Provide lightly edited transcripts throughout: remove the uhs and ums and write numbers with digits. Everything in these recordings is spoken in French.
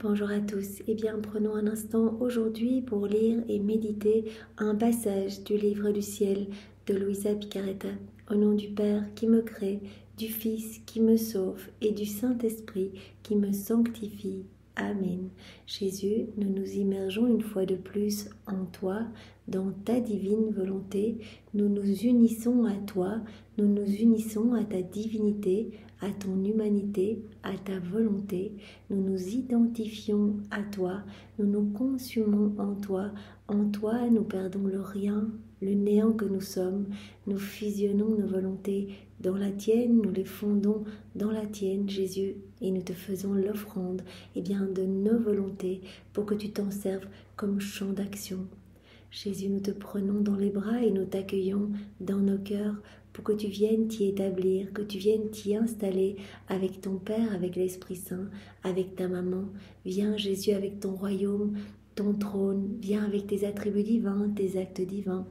Bonjour à tous. Prenons un instant aujourd'hui pour lire et méditer un passage du livre du ciel de Luisa Picaretta. Au nom du Père qui me crée, du Fils qui me sauve et du Saint-Esprit qui me sanctifie. Amen. Jésus, nous nous immergeons une fois de plus en toi, dans ta divine volonté. Nous nous unissons à toi, nous nous unissons à ta divinité, à ton humanité, à ta volonté. Nous nous identifions à toi, nous nous consumons en toi. En toi, nous perdons le rien, le néant que nous sommes. Nous fusionnons nos volontés dans la tienne, nous les fondons dans la tienne, Jésus, et nous te faisons l'offrande de nos volontés pour que tu t'en serves comme champ d'action. Jésus, nous te prenons dans les bras et nous t'accueillons dans nos cœurs pour que tu viennes t'y établir, que tu viennes t'y installer avec ton Père, avec l'Esprit Saint, avec ta maman. Viens Jésus avec ton royaume, ton trône, viens avec tes attributs divins, tes actes divins,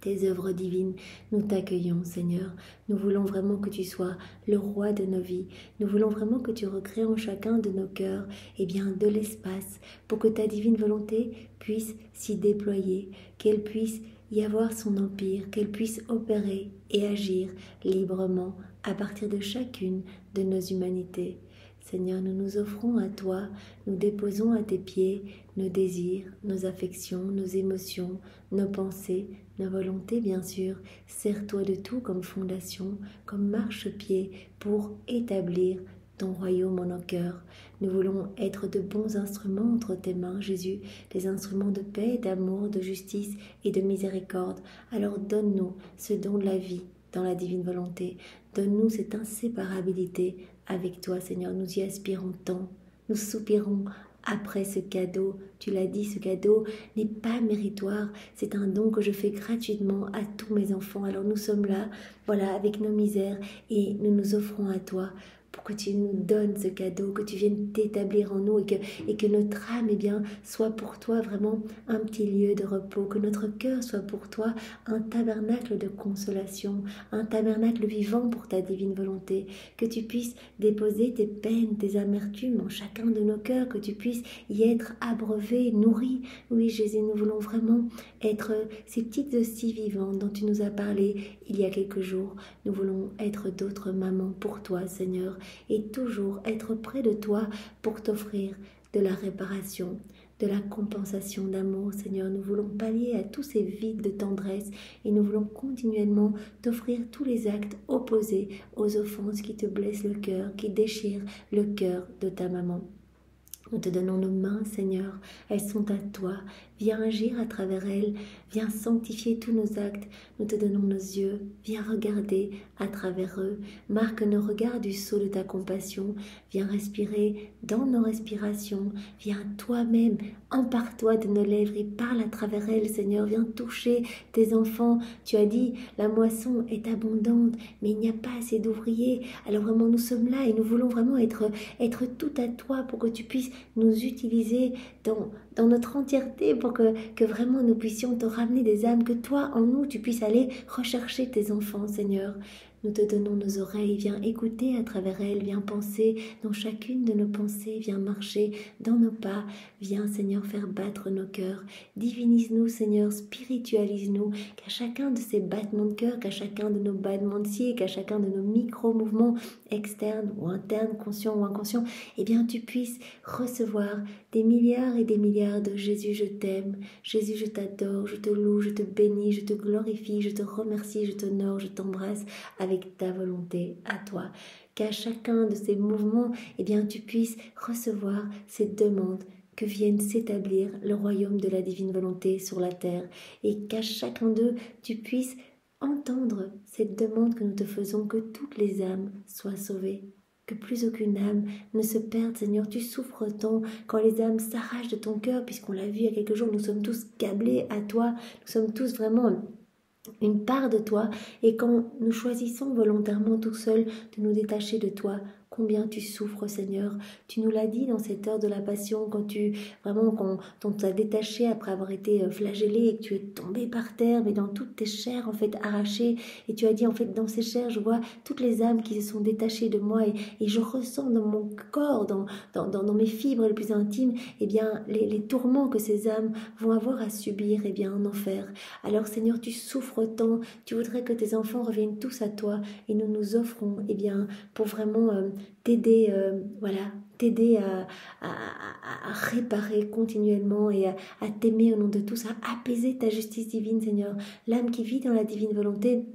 tes œuvres divines. Nous t'accueillons, Seigneur. Nous voulons vraiment que tu sois le roi de nos vies. Nous voulons vraiment que tu recrées en chacun de nos cœurs de l'espace pour que ta divine volonté puisse s'y déployer, qu'elle puisse y avoir son empire, qu'elle puisse opérer et agir librement à partir de chacune de nos humanités. Seigneur, nous nous offrons à toi, nous déposons à tes pieds nos désirs, nos affections, nos émotions, nos pensées, nos volontés bien sûr. Sers-toi de tout comme fondation, comme marchepied pour établir ton royaume en nos cœurs. Nous voulons être de bons instruments entre tes mains, Jésus, des instruments de paix, d'amour, de justice et de miséricorde. Alors donne-nous ce don de la vie dans la divine volonté. Donne-nous cette inséparabilité avec toi, Seigneur. Nous y aspirons tant. Nous soupirons après ce cadeau. Tu l'as dit, ce cadeau n'est pas méritoire. C'est un don que je fais gratuitement à tous mes enfants. Alors nous sommes là, avec nos misères et nous nous offrons à toi pour que tu nous donnes ce cadeau, que tu viennes t'établir en nous et que notre âme soit pour toi vraiment un petit lieu de repos, que notre cœur soit pour toi un tabernacle de consolation, un tabernacle vivant pour ta divine volonté, que tu puisses déposer tes peines, tes amertumes en chacun de nos cœurs, que tu puisses y être abreuvé, nourri. Oui Jésus, nous voulons vraiment être ces petites hosties vivantes dont tu nous as parlé il y a quelques jours. Nous voulons être d'autres mamans pour toi, Seigneur, et toujours être près de toi pour t'offrir de la réparation, de la compensation d'amour, Seigneur. Nous voulons pallier à tous ces vides de tendresse et nous voulons continuellement t'offrir tous les actes opposés aux offenses qui te blessent le cœur, qui déchirent le cœur de ta maman. Nous te donnons nos mains, Seigneur, elles sont à toi. Viens agir à travers elles, viens sanctifier tous nos actes. Nous te donnons nos yeux, viens regarder à travers eux. Marque nos regards du sceau de ta compassion. Viens respirer dans nos respirations. Viens toi-même, empare-toi de nos lèvres et parle à travers elles, Seigneur. Viens toucher tes enfants. Tu as dit, la moisson est abondante, mais il n'y a pas assez d'ouvriers. Alors vraiment, nous sommes là et nous voulons vraiment être tout à toi pour que tu puisses nous utiliser dans notre entièreté pour que vraiment nous puissions te ramener des âmes, que toi en nous tu puisses aller rechercher tes enfants, Seigneur. Nous te donnons nos oreilles, viens écouter à travers elles, viens penser dans chacune de nos pensées, viens marcher dans nos pas, viens Seigneur faire battre nos cœurs. Divinise-nous Seigneur, spiritualise-nous, qu'à chacun de ces battements de cœur, qu'à chacun de nos battements de cils, qu'à chacun de nos micro-mouvements externes ou internes, conscients ou inconscients, tu puisses recevoir des milliards et des milliards de Jésus, je t'aime, Jésus, je t'adore, je te loue, je te bénis, je te glorifie, je te remercie, je t'honore, je t'embrasse avec ta volonté à toi. Qu'à chacun de ces mouvements, tu puisses recevoir ces demandes que vienne s'établir le royaume de la divine volonté sur la terre et qu'à chacun d'eux, tu puisses entendre cette demande que nous te faisons, que toutes les âmes soient sauvées. Que plus aucune âme ne se perde, Seigneur. Tu souffres tant quand les âmes s'arrachent de ton cœur, puisqu'on l'a vu il y a quelques jours, nous sommes tous câblés à toi, nous sommes tous vraiment une part de toi, et quand nous choisissons volontairement tout seuls de nous détacher de toi, combien tu souffres, Seigneur. Tu nous l'as dit dans cette heure de la passion, quand quand on t'a détaché après avoir été flagellé et que tu es tombé par terre, mais dans toutes tes chairs, en fait, arrachées. Et tu as dit, en fait, dans ces chairs, je vois toutes les âmes qui se sont détachées de moi et je ressens dans mon corps, dans mes fibres les plus intimes, eh bien, les tourments que ces âmes vont avoir à subir, eh bien, en enfer. Alors, Seigneur, tu souffres tant, tu voudrais que tes enfants reviennent tous à toi et nous nous offrons, eh bien, pour vraiment t'aider, t'aider à réparer continuellement et à t'aimer au nom de tous, à apaiser ta justice divine, Seigneur. L'âme qui vit dans la divine volonté,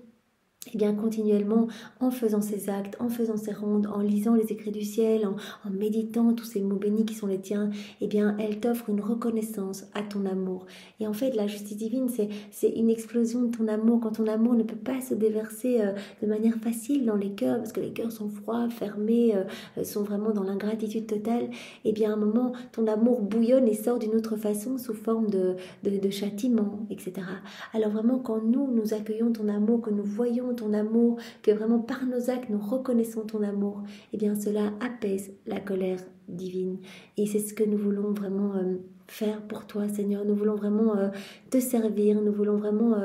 eh bien, continuellement, en faisant ces actes, en faisant ces rondes, en lisant les écrits du ciel, en méditant tous ces mots bénis qui sont les tiens, eh bien, elle t'offre une reconnaissance à ton amour. Et en fait, la justice divine, c'est une explosion de ton amour. Quand ton amour ne peut pas se déverser de manière facile dans les cœurs, parce que les cœurs sont froids, fermés, sont vraiment dans l'ingratitude totale, eh bien, à un moment, ton amour bouillonne et sort d'une autre façon sous forme de châtiment, etc. Alors vraiment, quand nous accueillons ton amour, que nous voyons ton amour, que vraiment par nos actes nous reconnaissons ton amour, eh bien cela apaise la colère divine. Et c'est ce que nous voulons vraiment faire pour toi, Seigneur. Nous voulons vraiment te servir, nous voulons vraiment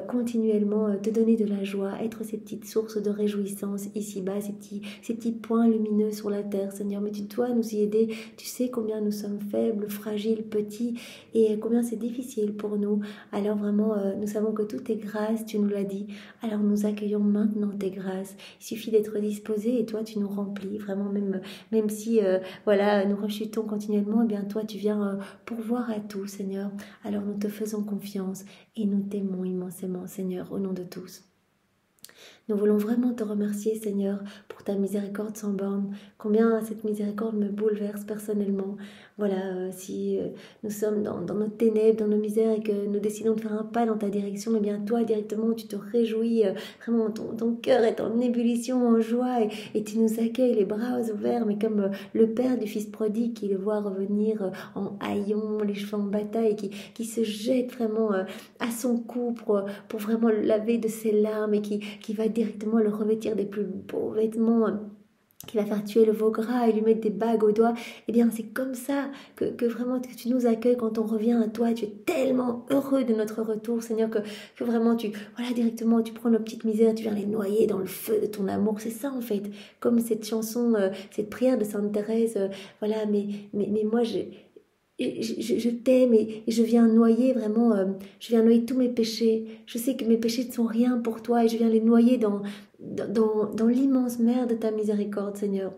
continuellement te donner de la joie, être ces petites sources de réjouissance ici-bas, ces petits points lumineux sur la terre, Seigneur. Mais tu dois nous y aider. Tu sais combien nous sommes faibles, fragiles, petits, et combien c'est difficile pour nous. Alors vraiment, nous savons que tout est grâce, tu nous l'as dit. Alors nous accueillons maintenant tes grâces. Il suffit d'être disposé et toi tu nous remplis. Vraiment, même si nous rechutons continuellement, eh bien toi tu viens pourvoir à tout, Seigneur. Alors nous te faisons confiance et nous t'aimons immensément, Seigneur, au nom de tous. Nous voulons vraiment te remercier, Seigneur, pour ta miséricorde sans borne. Combien cette miséricorde me bouleverse personnellement. Voilà, si nous sommes dans nos ténèbres, dans nos misères et que nous décidons de faire un pas dans ta direction, eh bien toi, directement, tu te réjouis. Vraiment, ton cœur est en ébullition, en joie et tu nous accueilles les bras ouverts, mais comme le père du fils prodigue qui le voit revenir en haillons, les cheveux en bataille, qui se jette vraiment à son cou pour vraiment le laver de ses larmes et qui va directement le revêtir des plus beaux vêtements, qui va faire tuer le veau gras et lui mettre des bagues aux doigts. Eh bien, c'est comme ça que vraiment que tu nous accueilles quand on revient à toi. Tu es tellement heureux de notre retour, Seigneur, que vraiment directement, tu prends nos petites misères, tu viens les noyer dans le feu de ton amour. C'est ça, en fait. Comme cette chanson, cette prière de Sainte Thérèse, mais moi, je t'aime et je viens noyer vraiment, je viens noyer tous mes péchés. Je sais que mes péchés ne sont rien pour toi et je viens les noyer dans l'immense mer de ta miséricorde, Seigneur.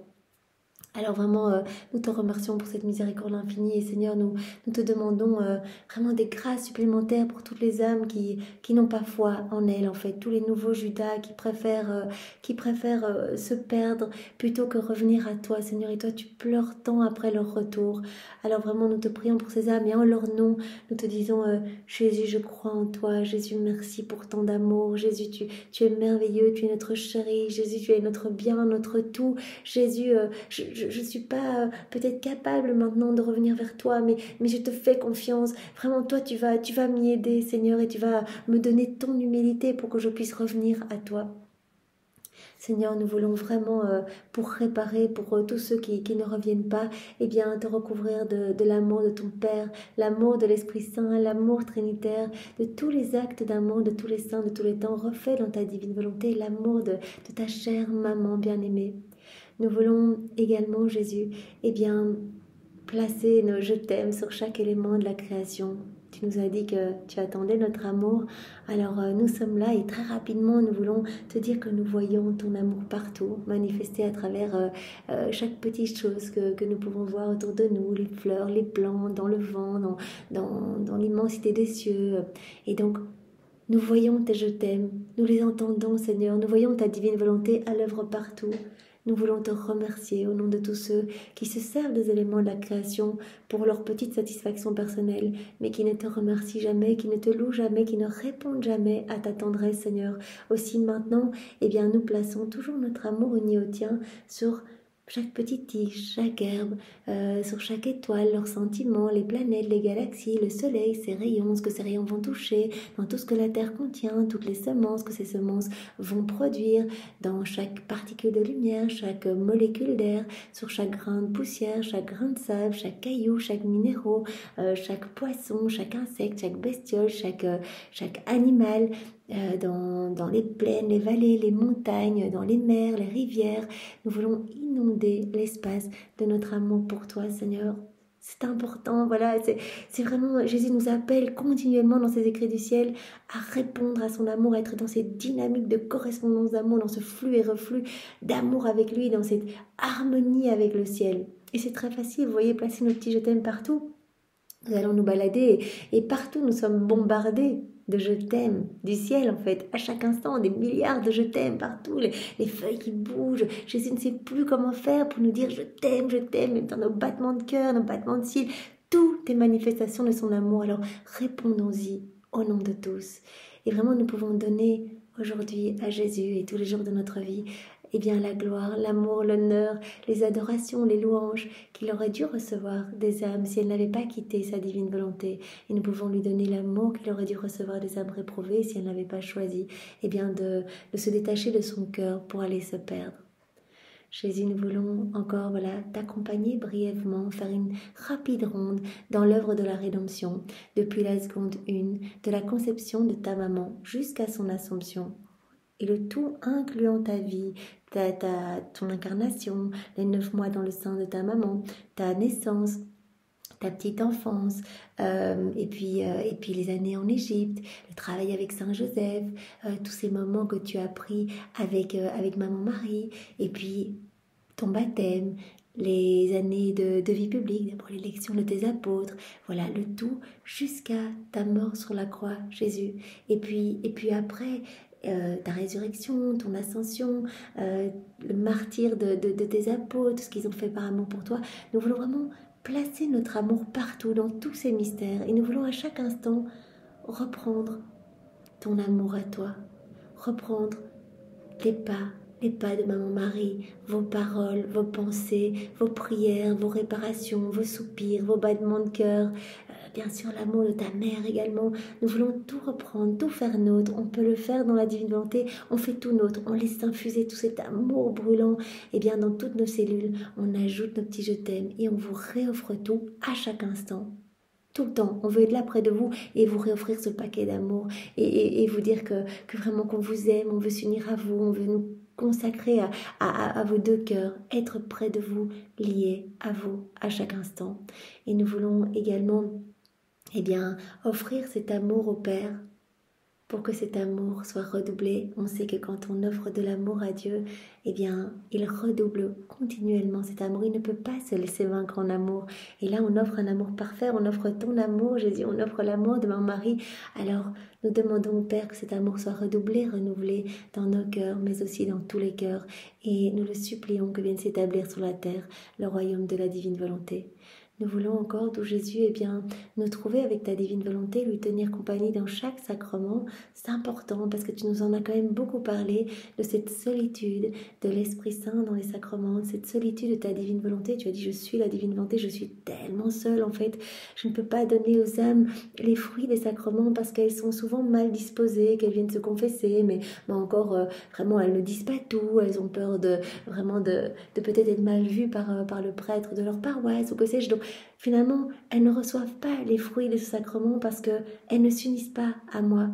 Alors vraiment, nous te remercions pour cette miséricorde infinie et Seigneur, nous te demandons vraiment des grâces supplémentaires pour toutes les âmes qui n'ont pas foi en elles, en fait, tous les nouveaux Judas qui préfèrent se perdre plutôt que revenir à toi, Seigneur, et toi tu pleures tant après leur retour. Alors vraiment, nous te prions pour ces âmes et en leur nom, nous te disons Jésus, je crois en toi, Jésus, merci pour tant d'amour, Jésus, tu es merveilleux, tu es notre chéri, Jésus, tu es notre bien, notre tout, Jésus, je ne suis pas peut-être capable maintenant de revenir vers toi, mais je te fais confiance. Vraiment, toi, tu vas m'y aider, Seigneur, et tu vas me donner ton humilité pour que je puisse revenir à toi. Seigneur, nous voulons vraiment, pour réparer, pour tous ceux qui ne reviennent pas, eh bien, te recouvrir de l'amour de ton Père, l'amour de l'Esprit Saint, l'amour trinitaire, de tous les actes d'amour, de tous les saints, de tous les temps. Refais dans ta divine volonté l'amour de ta chère maman bien-aimée. Nous voulons également, Jésus, placer nos « je t'aime » sur chaque élément de la création. Tu nous as dit que tu attendais notre amour. Alors nous sommes là et très rapidement nous voulons te dire que nous voyons ton amour partout, manifesté à travers chaque petite chose que nous pouvons voir autour de nous, les fleurs, les plantes, dans le vent, dans l'immensité des cieux. Et donc, nous voyons tes « je t'aime », nous les entendons, Seigneur, nous voyons ta divine volonté à l'œuvre partout. Nous voulons te remercier au nom de tous ceux qui se servent des éléments de la création pour leur petite satisfaction personnelle, mais qui ne te remercient jamais, qui ne te louent jamais, qui ne répondent jamais à ta tendresse, Seigneur. Aussi maintenant, nous plaçons toujours notre amour uni au tien sur chaque petite tige, chaque herbe, sur chaque étoile, leurs sentiments, les planètes, les galaxies, le soleil, ses rayons, ce que ces rayons vont toucher, dans tout ce que la Terre contient, toutes les semences que ces semences vont produire, dans chaque particule de lumière, chaque molécule d'air, sur chaque grain de poussière, chaque grain de sable, chaque caillou, chaque minéraux, chaque poisson, chaque insecte, chaque bestiole, chaque animal, dans les plaines, les vallées, les montagnes, dans les mers, les rivières. Nous voulons inonder l'espace de notre amour pour toi, Seigneur. C'est important, voilà, c'est vraiment, Jésus nous appelle continuellement dans ses écrits du ciel à répondre à son amour, à être dans cette dynamique de correspondance d'amour, dans ce flux et reflux d'amour avec lui, dans cette harmonie avec le ciel. Et c'est très facile, vous voyez, placer nos petits je t'aime partout. Nous allons nous balader et partout nous sommes bombardés de je t'aime du ciel en fait, à chaque instant, des milliards de je t'aime partout, les feuilles qui bougent. Jésus ne sait plus comment faire pour nous dire je t'aime, même dans nos battements de cœur, nos battements de cils, toutes les manifestations de son amour. Alors répondons-y au nom de tous. Et vraiment nous pouvons donner aujourd'hui à Jésus et tous les jours de notre vie eh bien la gloire, l'amour, l'honneur, les adorations, les louanges qu'il aurait dû recevoir des âmes si elle n'avait pas quitté sa divine volonté. Et nous pouvons lui donner l'amour qu'il aurait dû recevoir des âmes réprouvées si elle n'avait pas choisi eh bien de se détacher de son cœur pour aller se perdre. Jésus, nous voulons encore t'accompagner brièvement, faire une rapide ronde dans l'œuvre de la rédemption, depuis la seconde 1, de la conception de ta maman jusqu'à son Assomption. Et le tout incluant ta vie, ton incarnation, les 9 mois dans le sein de ta maman, ta naissance, ta petite enfance, et puis les années en Égypte, le travail avec Saint Joseph, tous ces moments que tu as pris avec Maman Marie, et puis ton baptême, les années de vie publique, d'abord l'élection de tes apôtres, voilà le tout jusqu'à ta mort sur la croix, Jésus. Et puis après, ta résurrection, ton ascension, le martyre de tes apôtres, ce qu'ils ont fait par amour pour toi. Nous voulons vraiment placer notre amour partout, dans tous ces mystères. Et nous voulons à chaque instant reprendre ton amour à toi, reprendre les pas de Maman Marie, vos paroles, vos pensées, vos prières, vos réparations, vos soupirs, vos battements de cœur, bien sûr l'amour de ta mère également. Nous voulons tout reprendre, tout faire nôtre. On peut le faire dans la divine volonté, on fait tout nôtre, on laisse infuser tout cet amour brûlant. Et bien dans toutes nos cellules, on ajoute nos petits je t'aime et on vous réoffre tout à chaque instant. Tout le temps, on veut être là près de vous et vous réoffrir ce paquet d'amour et vous dire que vraiment qu'on vous aime, on veut s'unir à vous, on veut nous consacrer à vos deux cœurs, être près de vous, liés à vous à chaque instant. Et nous voulons également offrir cet amour au Père pour que cet amour soit redoublé. On sait que quand on offre de l'amour à Dieu, il redouble continuellement cet amour. Il ne peut pas se laisser vaincre en amour. Et là, on offre un amour parfait, on offre ton amour, Jésus, on offre l'amour de Maman Marie. Alors, nous demandons au Père que cet amour soit redoublé, renouvelé dans nos cœurs, mais aussi dans tous les cœurs. Et nous le supplions que vienne s'établir sur la terre le royaume de la divine volonté. Nous voulons encore, d'où Jésus, nous trouver avec ta divine volonté, lui tenir compagnie dans chaque sacrement. C'est important parce que tu nous en as quand même beaucoup parlé de cette solitude de l'Esprit Saint dans les sacrements, de cette solitude de ta divine volonté. Tu as dit, je suis la divine volonté, je suis tellement seule en fait. Je ne peux pas donner aux âmes les fruits des sacrements parce qu'elles sont souvent mal disposées, qu'elles viennent se confesser, mais encore, vraiment, elles ne disent pas tout. Elles ont peur de peut-être être mal vues par le prêtre de leur paroisse ou que sais-je. Donc, finalement, elles ne reçoivent pas les fruits de ce sacrement parce qu'elles ne s'unissent pas à moi.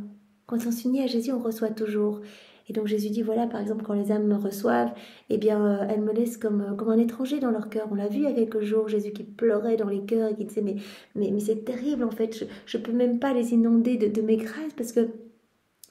Quand on s'unit à Jésus, on reçoit toujours. Et donc Jésus dit, voilà, par exemple, quand les âmes me reçoivent, elles me laissent comme un étranger dans leur cœur. On l'a vu il y a quelques jours, Jésus qui pleurait dans les cœurs et qui disait, mais c'est terrible en fait, je ne peux même pas les inonder de mes grâces parce que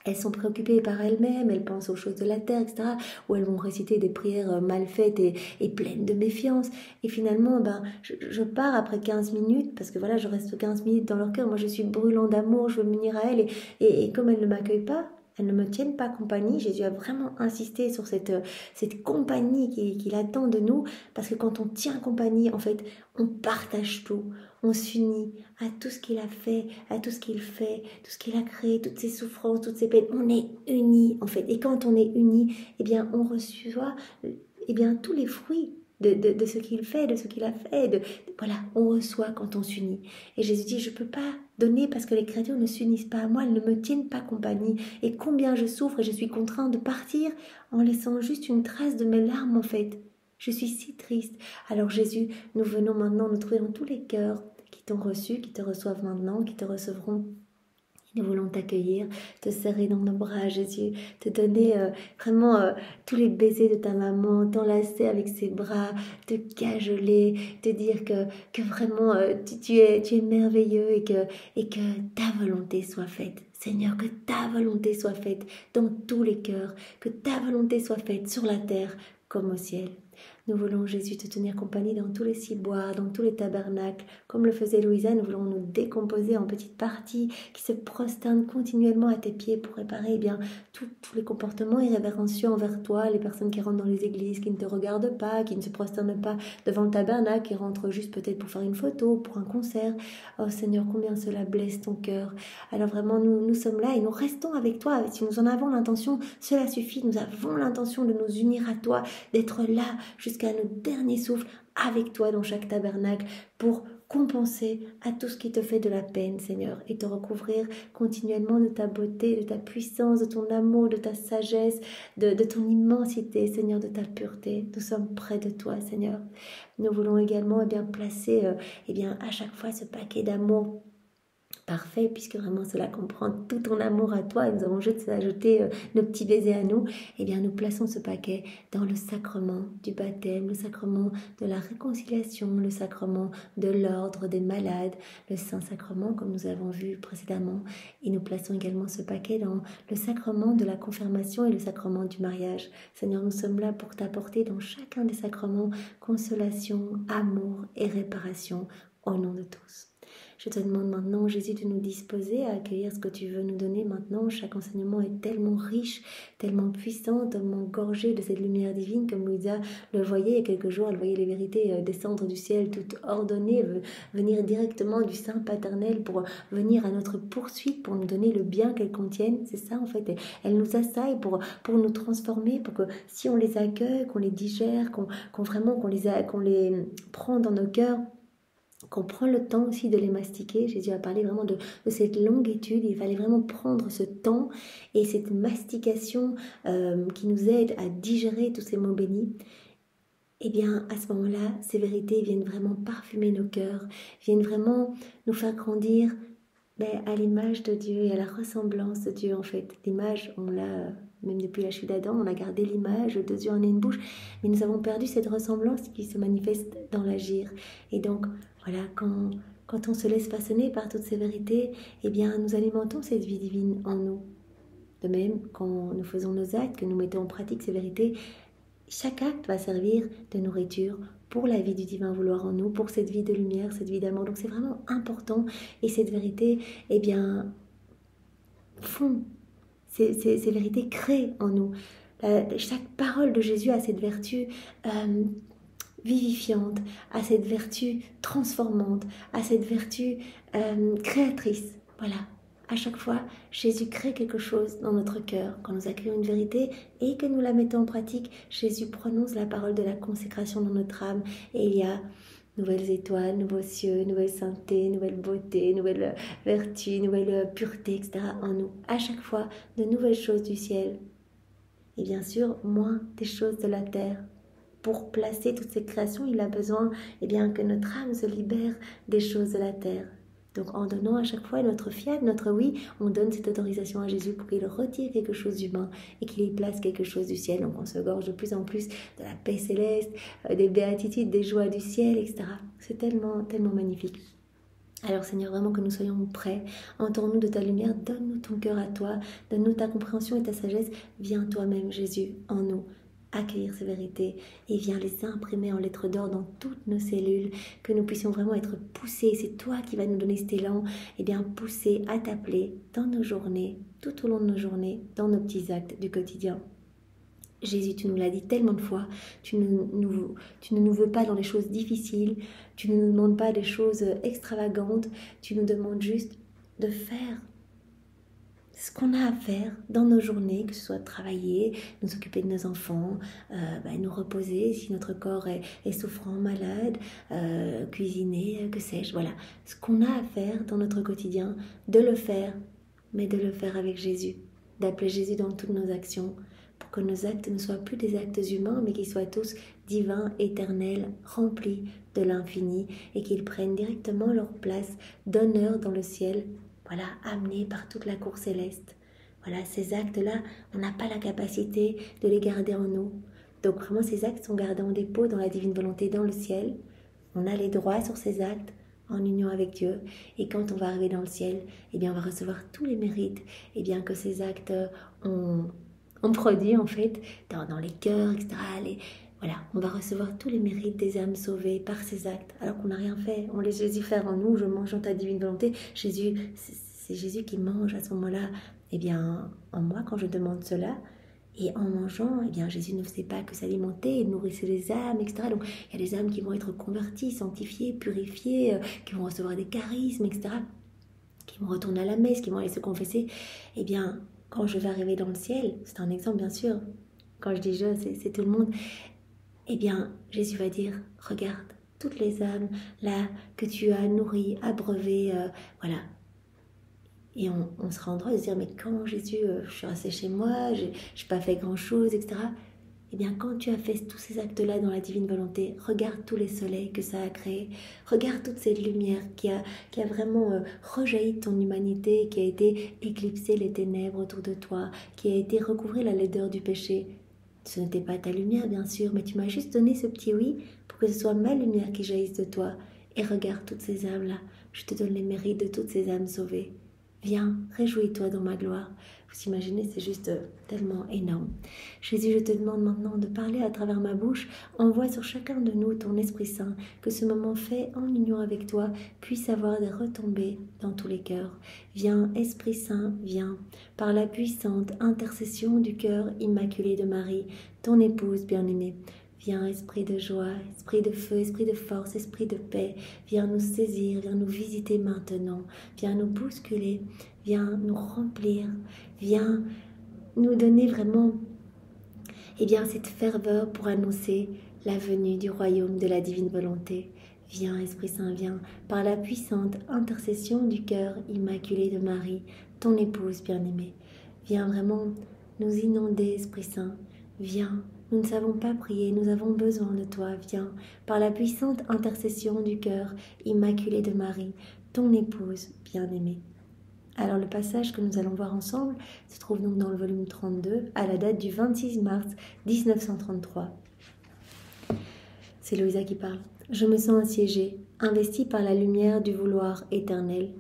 elles sont préoccupées par elles-mêmes, elles pensent aux choses de la terre, etc. Ou elles vont réciter des prières mal faites et pleines de méfiance. Et finalement, je pars après 15 minutes, parce que voilà, je reste 15 minutes dans leur cœur. Moi, je suis brûlant d'amour, je veux m'unir à elles. Et comme elles ne m'accueillent pas, elles ne me tiennent pas compagnie. Jésus a vraiment insisté sur cette compagnie qu'il attend de nous, parce que quand on tient compagnie, en fait, on partage tout. On s'unit à tout ce qu'il a fait, à tout ce qu'il fait, tout ce qu'il a créé, toutes ses souffrances, toutes ses peines. On est unis, en fait. Et quand on est unis, on reçoit tous les fruits de ce qu'il fait, de ce qu'il a fait. Voilà, on reçoit quand on s'unit. Et Jésus dit, je ne peux pas donner parce que les créatures ne s'unissent pas à moi, elles ne me tiennent pas compagnie. Et combien je souffre et je suis contraint de partir en laissant juste une trace de mes larmes en fait. Je suis si triste. Alors Jésus, nous venons maintenant nous trouver dans tous les cœurs qui t'ont reçu, qui te reçoivent maintenant, qui te recevront. Nous voulons t'accueillir, te serrer dans nos bras, Jésus, te donner vraiment tous les baisers de ta maman, t'enlacer avec ses bras, te cajoler, te dire que vraiment tu es merveilleux et que ta volonté soit faite. Seigneur, que ta volonté soit faite dans tous les cœurs, que ta volonté soit faite sur la terre comme au ciel. Nous voulons, Jésus, te tenir compagnie dans tous les ciboires, dans tous les tabernacles. Comme le faisait Louisa, nous voulons nous décomposer en petites parties qui se prosternent continuellement à tes pieds pour réparer tous les comportements irrévérencieux envers toi, les personnes qui rentrent dans les églises, qui ne te regardent pas, qui ne se prosternent pas devant le tabernacle, qui rentrent juste peut-être pour faire une photo, pour un concert. Oh Seigneur, combien cela blesse ton cœur. Alors vraiment, nous sommes là et nous restons avec toi. Si nous en avons l'intention, cela suffit. Nous avons l'intention de nous unir à toi, d'être là jusqu'à notre dernier souffle avec toi dans chaque tabernacle pour compenser à tout ce qui te fait de la peine, Seigneur, et te recouvrir continuellement de ta beauté, de ta puissance, de ton amour, de ta sagesse, de ton immensité, Seigneur, de ta pureté. Nous sommes près de toi, Seigneur. Nous voulons également placer à chaque fois ce paquet d'amour parfait, puisque vraiment cela comprend tout ton amour à toi et nous avons juste ajouté nos petits baisers à nous. Nous plaçons ce paquet dans le sacrement du baptême, le sacrement de la réconciliation, le sacrement de l'ordre des malades, le Saint-Sacrement comme nous avons vu précédemment, et nous plaçons également ce paquet dans le sacrement de la confirmation et le sacrement du mariage. Seigneur, nous sommes là pour t'apporter dans chacun des sacrements consolation, amour et réparation au nom de tous. Je te demande maintenant, Jésus, de nous disposer à accueillir ce que tu veux nous donner maintenant. Chaque enseignement est tellement riche, tellement puissant, tellement gorgé de cette lumière divine, comme Louisa le voyait il y a quelques jours. Elle voyait les vérités descendre du ciel, toutes ordonnées, venir directement du sein paternel pour venir à notre poursuite, pour nous donner le bien qu'elles contiennent. C'est ça en fait. Elle nous assaille pour nous transformer, pour que si on les accueille, qu'on les digère, qu'on les prend dans nos cœurs, qu'on prend le temps aussi de les mastiquer. Jésus a parlé vraiment de cette longue étude. Il fallait vraiment prendre ce temps et cette mastication qui nous aide à digérer tous ces mots bénis. À ce moment-là, ces vérités viennent vraiment parfumer nos cœurs, viennent vraiment nous faire grandir à l'image de Dieu et à la ressemblance de Dieu en fait. L'image, on l'a, même depuis la chute d'Adam, on a gardé l'image, 2 yeux, un nez, une bouche, mais nous avons perdu cette ressemblance qui se manifeste dans l'agir. Et donc, voilà, quand on se laisse façonner par toutes ces vérités, nous alimentons cette vie divine en nous. De même, quand nous faisons nos actes, que nous mettons en pratique ces vérités, chaque acte va servir de nourriture pour la vie du divin vouloir en nous, pour cette vie de lumière, cette vie d'amour. Donc c'est vraiment important. Et cette vérité, font, ces vérités créent en nous. Chaque parole de Jésus a cette vertu vivifiante, a cette vertu transformante, a cette vertu créatrice. Voilà. À chaque fois, Jésus crée quelque chose dans notre cœur. Quand nous accueillons une vérité et que nous la mettons en pratique, Jésus prononce la parole de la consécration dans notre âme. Et il y a nouvelles étoiles, nouveaux cieux, nouvelle sainteté, nouvelle beauté, nouvelle vertu, nouvelle pureté, etc. en nous. À chaque fois, de nouvelles choses du ciel. Et bien sûr, moins des choses de la terre. Pour placer toutes ces créations, il a besoin que notre âme se libère des choses de la terre. Donc en donnant à chaque fois notre fiat, notre oui, on donne cette autorisation à Jésus pour qu'il retire quelque chose d'humain et qu'il y place quelque chose du ciel. Donc on se gorge de plus en plus de la paix céleste, des béatitudes, des joies du ciel, etc. C'est tellement, tellement magnifique. Alors Seigneur, vraiment que nous soyons prêts, entoure-nous de ta lumière, donne-nous ton cœur à toi, donne-nous ta compréhension et ta sagesse. Viens toi-même Jésus en nous. Accueillir ces vérités et viens les imprimer en lettres d'or dans toutes nos cellules, que nous puissions vraiment être poussés. C'est toi qui vas nous donner cet élan, poussés à t'appeler dans nos journées, tout au long de nos journées, dans nos petits actes du quotidien. Jésus, tu nous l'as dit tellement de fois, tu ne nous veux pas dans les choses difficiles, tu ne nous demandes pas des choses extravagantes, tu nous demandes juste de faire ce qu'on a à faire dans nos journées, que ce soit travailler, nous occuper de nos enfants, nous reposer si notre corps est souffrant, malade, cuisiner, que sais-je, voilà. Ce qu'on a à faire dans notre quotidien, de le faire, mais de le faire avec Jésus, d'appeler Jésus dans toutes nos actions, pour que nos actes ne soient plus des actes humains, mais qu'ils soient tous divins, éternels, remplis de l'infini, et qu'ils prennent directement leur place d'honneur dans le ciel, voilà, amenés par toute la cour céleste. Voilà, ces actes-là, on n'a pas la capacité de les garder en nous. Donc vraiment, ces actes sont gardés en dépôt dans la divine volonté, dans le ciel. On a les droits sur ces actes en union avec Dieu. Et quand on va arriver dans le ciel, eh bien, on va recevoir tous les mérites que ces actes ont produit, en fait, dans les cœurs, etc. Voilà, on va recevoir tous les mérites des âmes sauvées par ces actes, alors qu'on n'a rien fait. On les Jésus faire en nous, je mange en ta divine volonté. Jésus, c'est Jésus qui mange à ce moment-là, en moi, quand je demande cela. Et en mangeant, Jésus ne faisait pas que s'alimenter, il nourrissait les âmes, etc. Donc, il y a des âmes qui vont être converties, sanctifiées, purifiées, qui vont recevoir des charismes, etc. Qui vont retourner à la messe, qui vont aller se confesser. Quand je vais arriver dans le ciel, c'est un exemple, bien sûr. Quand je dis je, c'est tout le monde. Jésus va dire, regarde, toutes les âmes là que tu as nourries, abreuvées, voilà. Et on sera en droit de se dire, mais quand Jésus, je suis restée chez moi, je n'ai pas fait grand-chose, etc. Quand tu as fait tous ces actes-là dans la divine volonté, regarde tous les soleils que ça a créés, regarde toute cette lumière qui a vraiment rejailli de ton humanité, qui a été éclipsé les ténèbres autour de toi, qui a été recouvré la laideur du péché. Ce n'était pas ta lumière, bien sûr, mais tu m'as juste donné ce petit oui pour que ce soit ma lumière qui jaillisse de toi. Et regarde toutes ces âmes-là, je te donne les mérites de toutes ces âmes sauvées. Viens, réjouis-toi dans ma gloire. Vous imaginez, c'est juste tellement énorme. Jésus, je te demande maintenant de parler à travers ma bouche. Envoie sur chacun de nous ton Esprit Saint, que ce moment fait en union avec toi puisse avoir des retombées dans tous les cœurs. Viens, Esprit Saint, viens, par la puissante intercession du cœur immaculé de Marie, ton épouse bien-aimée. Viens, esprit de joie, esprit de feu, esprit de force, esprit de paix. Viens nous saisir, viens nous visiter maintenant. Viens nous bousculer, viens nous remplir. Viens nous donner vraiment cette ferveur pour annoncer la venue du royaume de la divine volonté. Viens, Esprit Saint, viens, par la puissante intercession du cœur immaculé de Marie, ton épouse bien-aimée. Viens vraiment nous inonder, Esprit Saint. Viens. Nous ne savons pas prier, nous avons besoin de toi, viens, par la puissante intercession du cœur immaculé de Marie, ton épouse bien-aimée. Alors le passage que nous allons voir ensemble se trouve donc dans le volume 32, à la date du 26 mars 1933. C'est Louisa qui parle. Je me sens assiégée, investie par la lumière du vouloir éternel.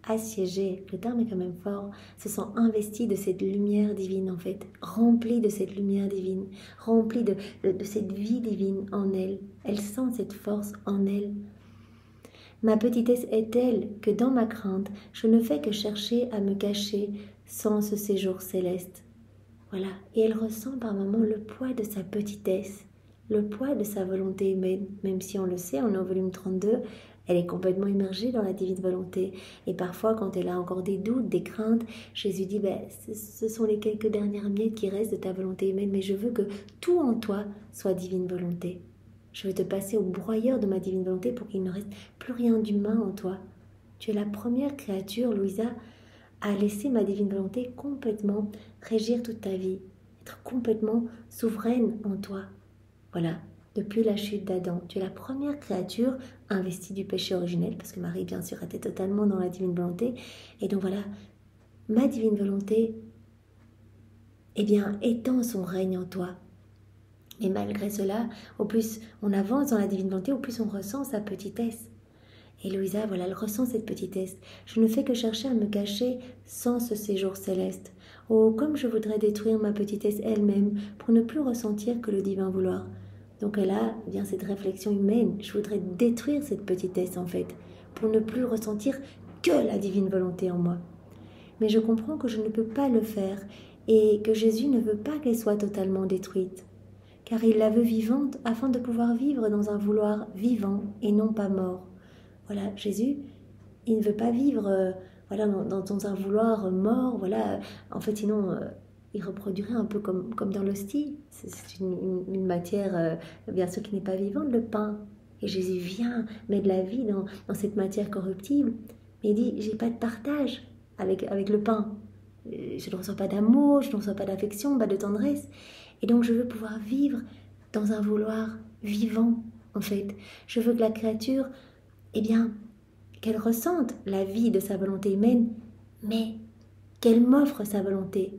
Assiégée, le terme est quand même fort, se sent investie de cette lumière divine en fait, remplie de cette lumière divine, remplie de cette vie divine en elle. Elle sent cette force en elle. Ma petitesse est telle que dans ma crainte, je ne fais que chercher à me cacher sans ce séjour céleste. Voilà, et elle ressent par moments le poids de sa petitesse, le poids de sa volonté humaine, même si on le sait, on est au volume 32, elle est complètement immergée dans la divine volonté. Et parfois, quand elle a encore des doutes, des craintes, Jésus dit, ce sont les quelques dernières miettes qui restent de ta volonté humaine, mais je veux que tout en toi soit divine volonté. Je veux te passer au broyeur de ma divine volonté pour qu'il ne reste plus rien d'humain en toi. Tu es la première créature, Louisa, à laisser ma divine volonté complètement régir toute ta vie, être complètement souveraine en toi. Voilà. Depuis la chute d'Adam, tu es la première créature investie du péché originel, parce que Marie, bien sûr, était totalement dans la divine volonté. Et donc voilà, ma divine volonté, étend son règne en toi. Et malgré cela, au plus on avance dans la divine volonté, au plus on ressent sa petitesse. Et Louisa, voilà, elle ressent cette petitesse. Je ne fais que chercher à me cacher sans ce séjour céleste. Oh, comme je voudrais détruire ma petitesse elle-même pour ne plus ressentir que le divin vouloir. Donc elle a cette réflexion humaine. Je voudrais détruire cette petitesse en fait, pour ne plus ressentir que la divine volonté en moi. Mais je comprends que je ne peux pas le faire et que Jésus ne veut pas qu'elle soit totalement détruite. Car il la veut vivante afin de pouvoir vivre dans un vouloir vivant et non pas mort. Voilà, Jésus, il ne veut pas vivre voilà, dans un vouloir mort, voilà. En fait, sinon, il reproduirait un peu comme dans l'hostie. C'est une matière, bien sûr, qui n'est pas vivante, le pain. Et Jésus vient mettre de la vie dans cette matière corruptible. Mais il dit, j'ai pas de partage avec le pain. Je ne reçois pas d'amour, je ne reçois pas d'affection, pas de tendresse. Et donc, je veux pouvoir vivre dans un vouloir vivant, en fait. Je veux que la créature, eh bien, qu'elle ressente la vie de sa volonté humaine, mais qu'elle m'offre sa volonté,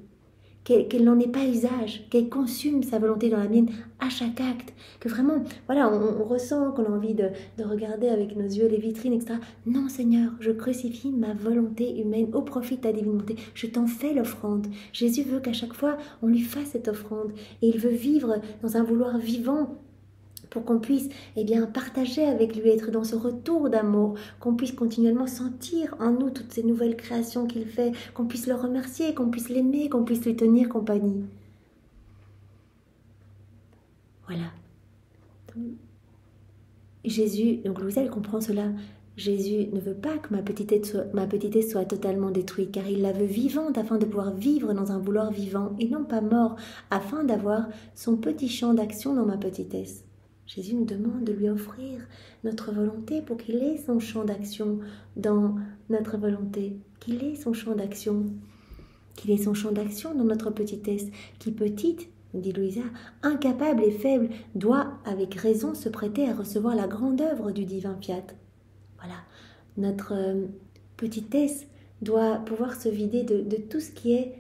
qu'elle n'en ait pas usage, qu'elle consume sa volonté dans la mienne à chaque acte, que vraiment, voilà, on ressent qu'on a envie de regarder avec nos yeux les vitrines, etc. Non, Seigneur, je crucifie ma volonté humaine au profit de ta divine volonté. Je t'en fais l'offrande. Jésus veut qu'à chaque fois, on lui fasse cette offrande. Et il veut vivre dans un vouloir vivant, pour qu'on puisse partager avec lui, être dans ce retour d'amour, qu'on puisse continuellement sentir en nous toutes ces nouvelles créations qu'il fait, qu'on puisse le remercier, qu'on puisse l'aimer, qu'on puisse lui tenir compagnie. Voilà. Jésus, donc Louisa, elle comprend cela. Jésus ne veut pas que ma petitesse soit totalement détruite, car il la veut vivante afin de pouvoir vivre dans un vouloir vivant et non pas mort, afin d'avoir son petit champ d'action dans ma petitesse. Jésus nous demande de lui offrir notre volonté pour qu'il ait son champ d'action dans notre volonté, qu'il ait son champ d'action, dans notre petitesse, qui petite, dit Louisa, incapable et faible, doit avec raison se prêter à recevoir la grande œuvre du divin fiat. Voilà, notre petitesse doit pouvoir se vider de tout ce qui est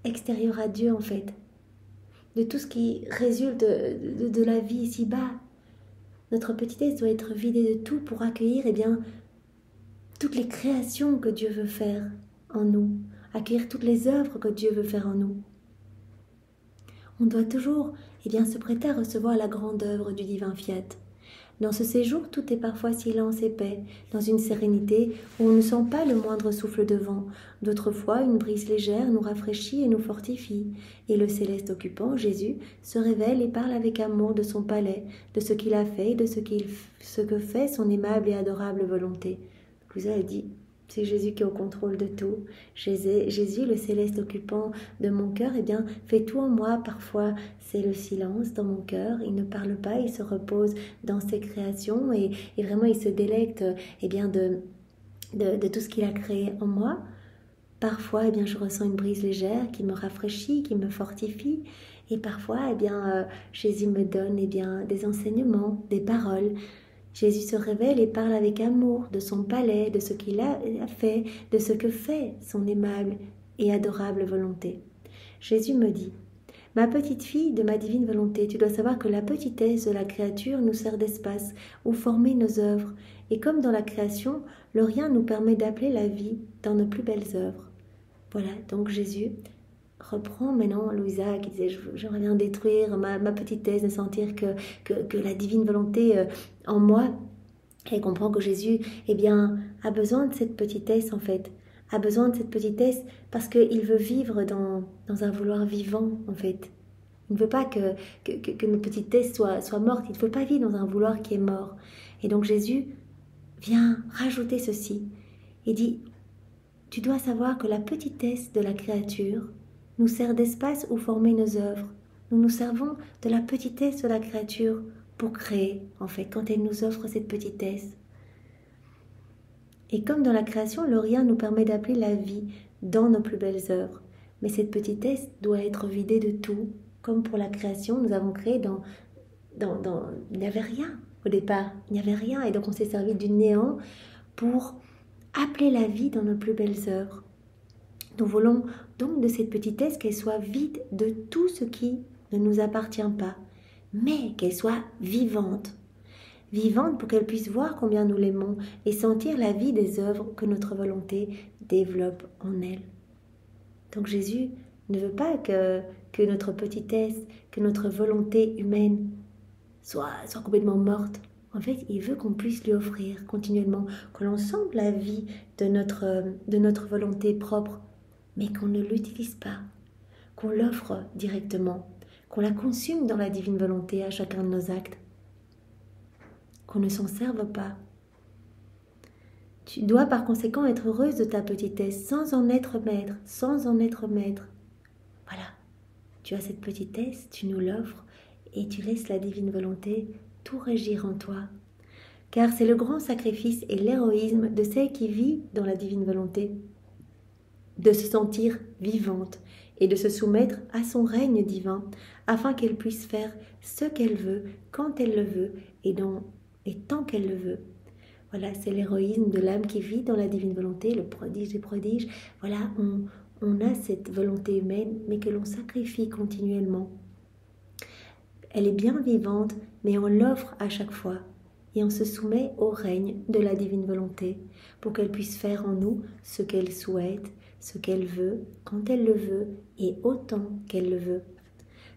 extérieur à Dieu en fait, de tout ce qui résulte de la vie ici-bas. Notre petitesse doit être vidée de tout pour accueillir toutes les créations que Dieu veut faire en nous, accueillir toutes les œuvres que Dieu veut faire en nous. On doit toujours se prêter à recevoir la grande œuvre du divin fiat. Dans ce séjour, tout est parfois silence et paix, dans une sérénité où on ne sent pas le moindre souffle de vent. D'autres fois, une brise légère nous rafraîchit et nous fortifie. Et le céleste occupant, Jésus, se révèle et parle avec amour de son palais, de ce qu'il a fait et de ce que fait son aimable et adorable volonté. Louisa a dit, c'est Jésus qui est au contrôle de tout. Jésus, le céleste occupant de mon cœur, fait tout en moi. Parfois, c'est le silence dans mon cœur. Il ne parle pas, il se repose dans ses créations et vraiment, il se délecte de tout ce qu'il a créé en moi. Parfois, je ressens une brise légère qui me rafraîchit, qui me fortifie. Et parfois, Jésus me donne des enseignements, des paroles. Jésus se révèle et parle avec amour de son palais, de ce qu'il a fait, de ce que fait son aimable et adorable volonté. Jésus me dit, « Ma petite fille de ma divine volonté, tu dois savoir que la petitesse de la créature nous sert d'espace où former nos œuvres, et comme dans la création, le rien nous permet d'appeler la vie dans nos plus belles œuvres. » Voilà, donc Jésus reprend maintenant Louisa qui disait j'aimerais bien détruire ma petitesse, de sentir que la divine volonté en moi, elle comprend que Jésus a besoin de cette petitesse en fait, a besoin de cette petitesse parce qu'il veut vivre dans un vouloir vivant en fait. Il ne veut pas que notre petitesse soit morte, il ne veut pas vivre dans un vouloir qui est mort. Et donc Jésus vient rajouter ceci et dit, tu dois savoir que la petitesse de la créature nous sert d'espace où former nos œuvres. Nous nous servons de la petitesse de la créature pour créer, en fait, quand elle nous offre cette petitesse. Et comme dans la création, le rien nous permet d'appeler la vie dans nos plus belles œuvres. Mais cette petitesse doit être vidée de tout. Comme pour la création, nous avons créé il n'y avait rien au départ. Il n'y avait rien. Et donc on s'est servi du néant pour appeler la vie dans nos plus belles œuvres. Nous voulons donc de cette petitesse qu'elle soit vide de tout ce qui ne nous appartient pas, mais qu'elle soit vivante. Vivante pour qu'elle puisse voir combien nous l'aimons et sentir la vie des œuvres que notre volonté développe en elle. Donc Jésus ne veut pas que notre petitesse, que notre volonté humaine soit complètement morte. En fait, il veut qu'on puisse lui offrir continuellement, que l'on sente la vie de notre volonté propre, mais qu'on ne l'utilise pas, qu'on l'offre directement, qu'on la consume dans la divine volonté à chacun de nos actes, qu'on ne s'en serve pas. Tu dois par conséquent être heureuse de ta petitesse, sans en être maître, sans en être maître. Voilà, tu as cette petitesse, tu nous l'offres, et tu laisses la divine volonté tout régir en toi. Car c'est le grand sacrifice et l'héroïsme de celle qui vit dans la divine volonté, de se sentir vivante et de se soumettre à son règne divin, afin qu'elle puisse faire ce qu'elle veut, quand elle le veut, et tant qu'elle le veut. Voilà, c'est l'héroïsme de l'âme qui vit dans la divine volonté, le prodige des prodiges. Voilà, on a cette volonté humaine, mais que l'on sacrifie continuellement. Elle est bien vivante, mais on l'offre à chaque fois. Et on se soumet au règne de la divine volonté, pour qu'elle puisse faire en nous ce qu'elle souhaite, ce qu'elle veut, quand elle le veut, et autant qu'elle le veut.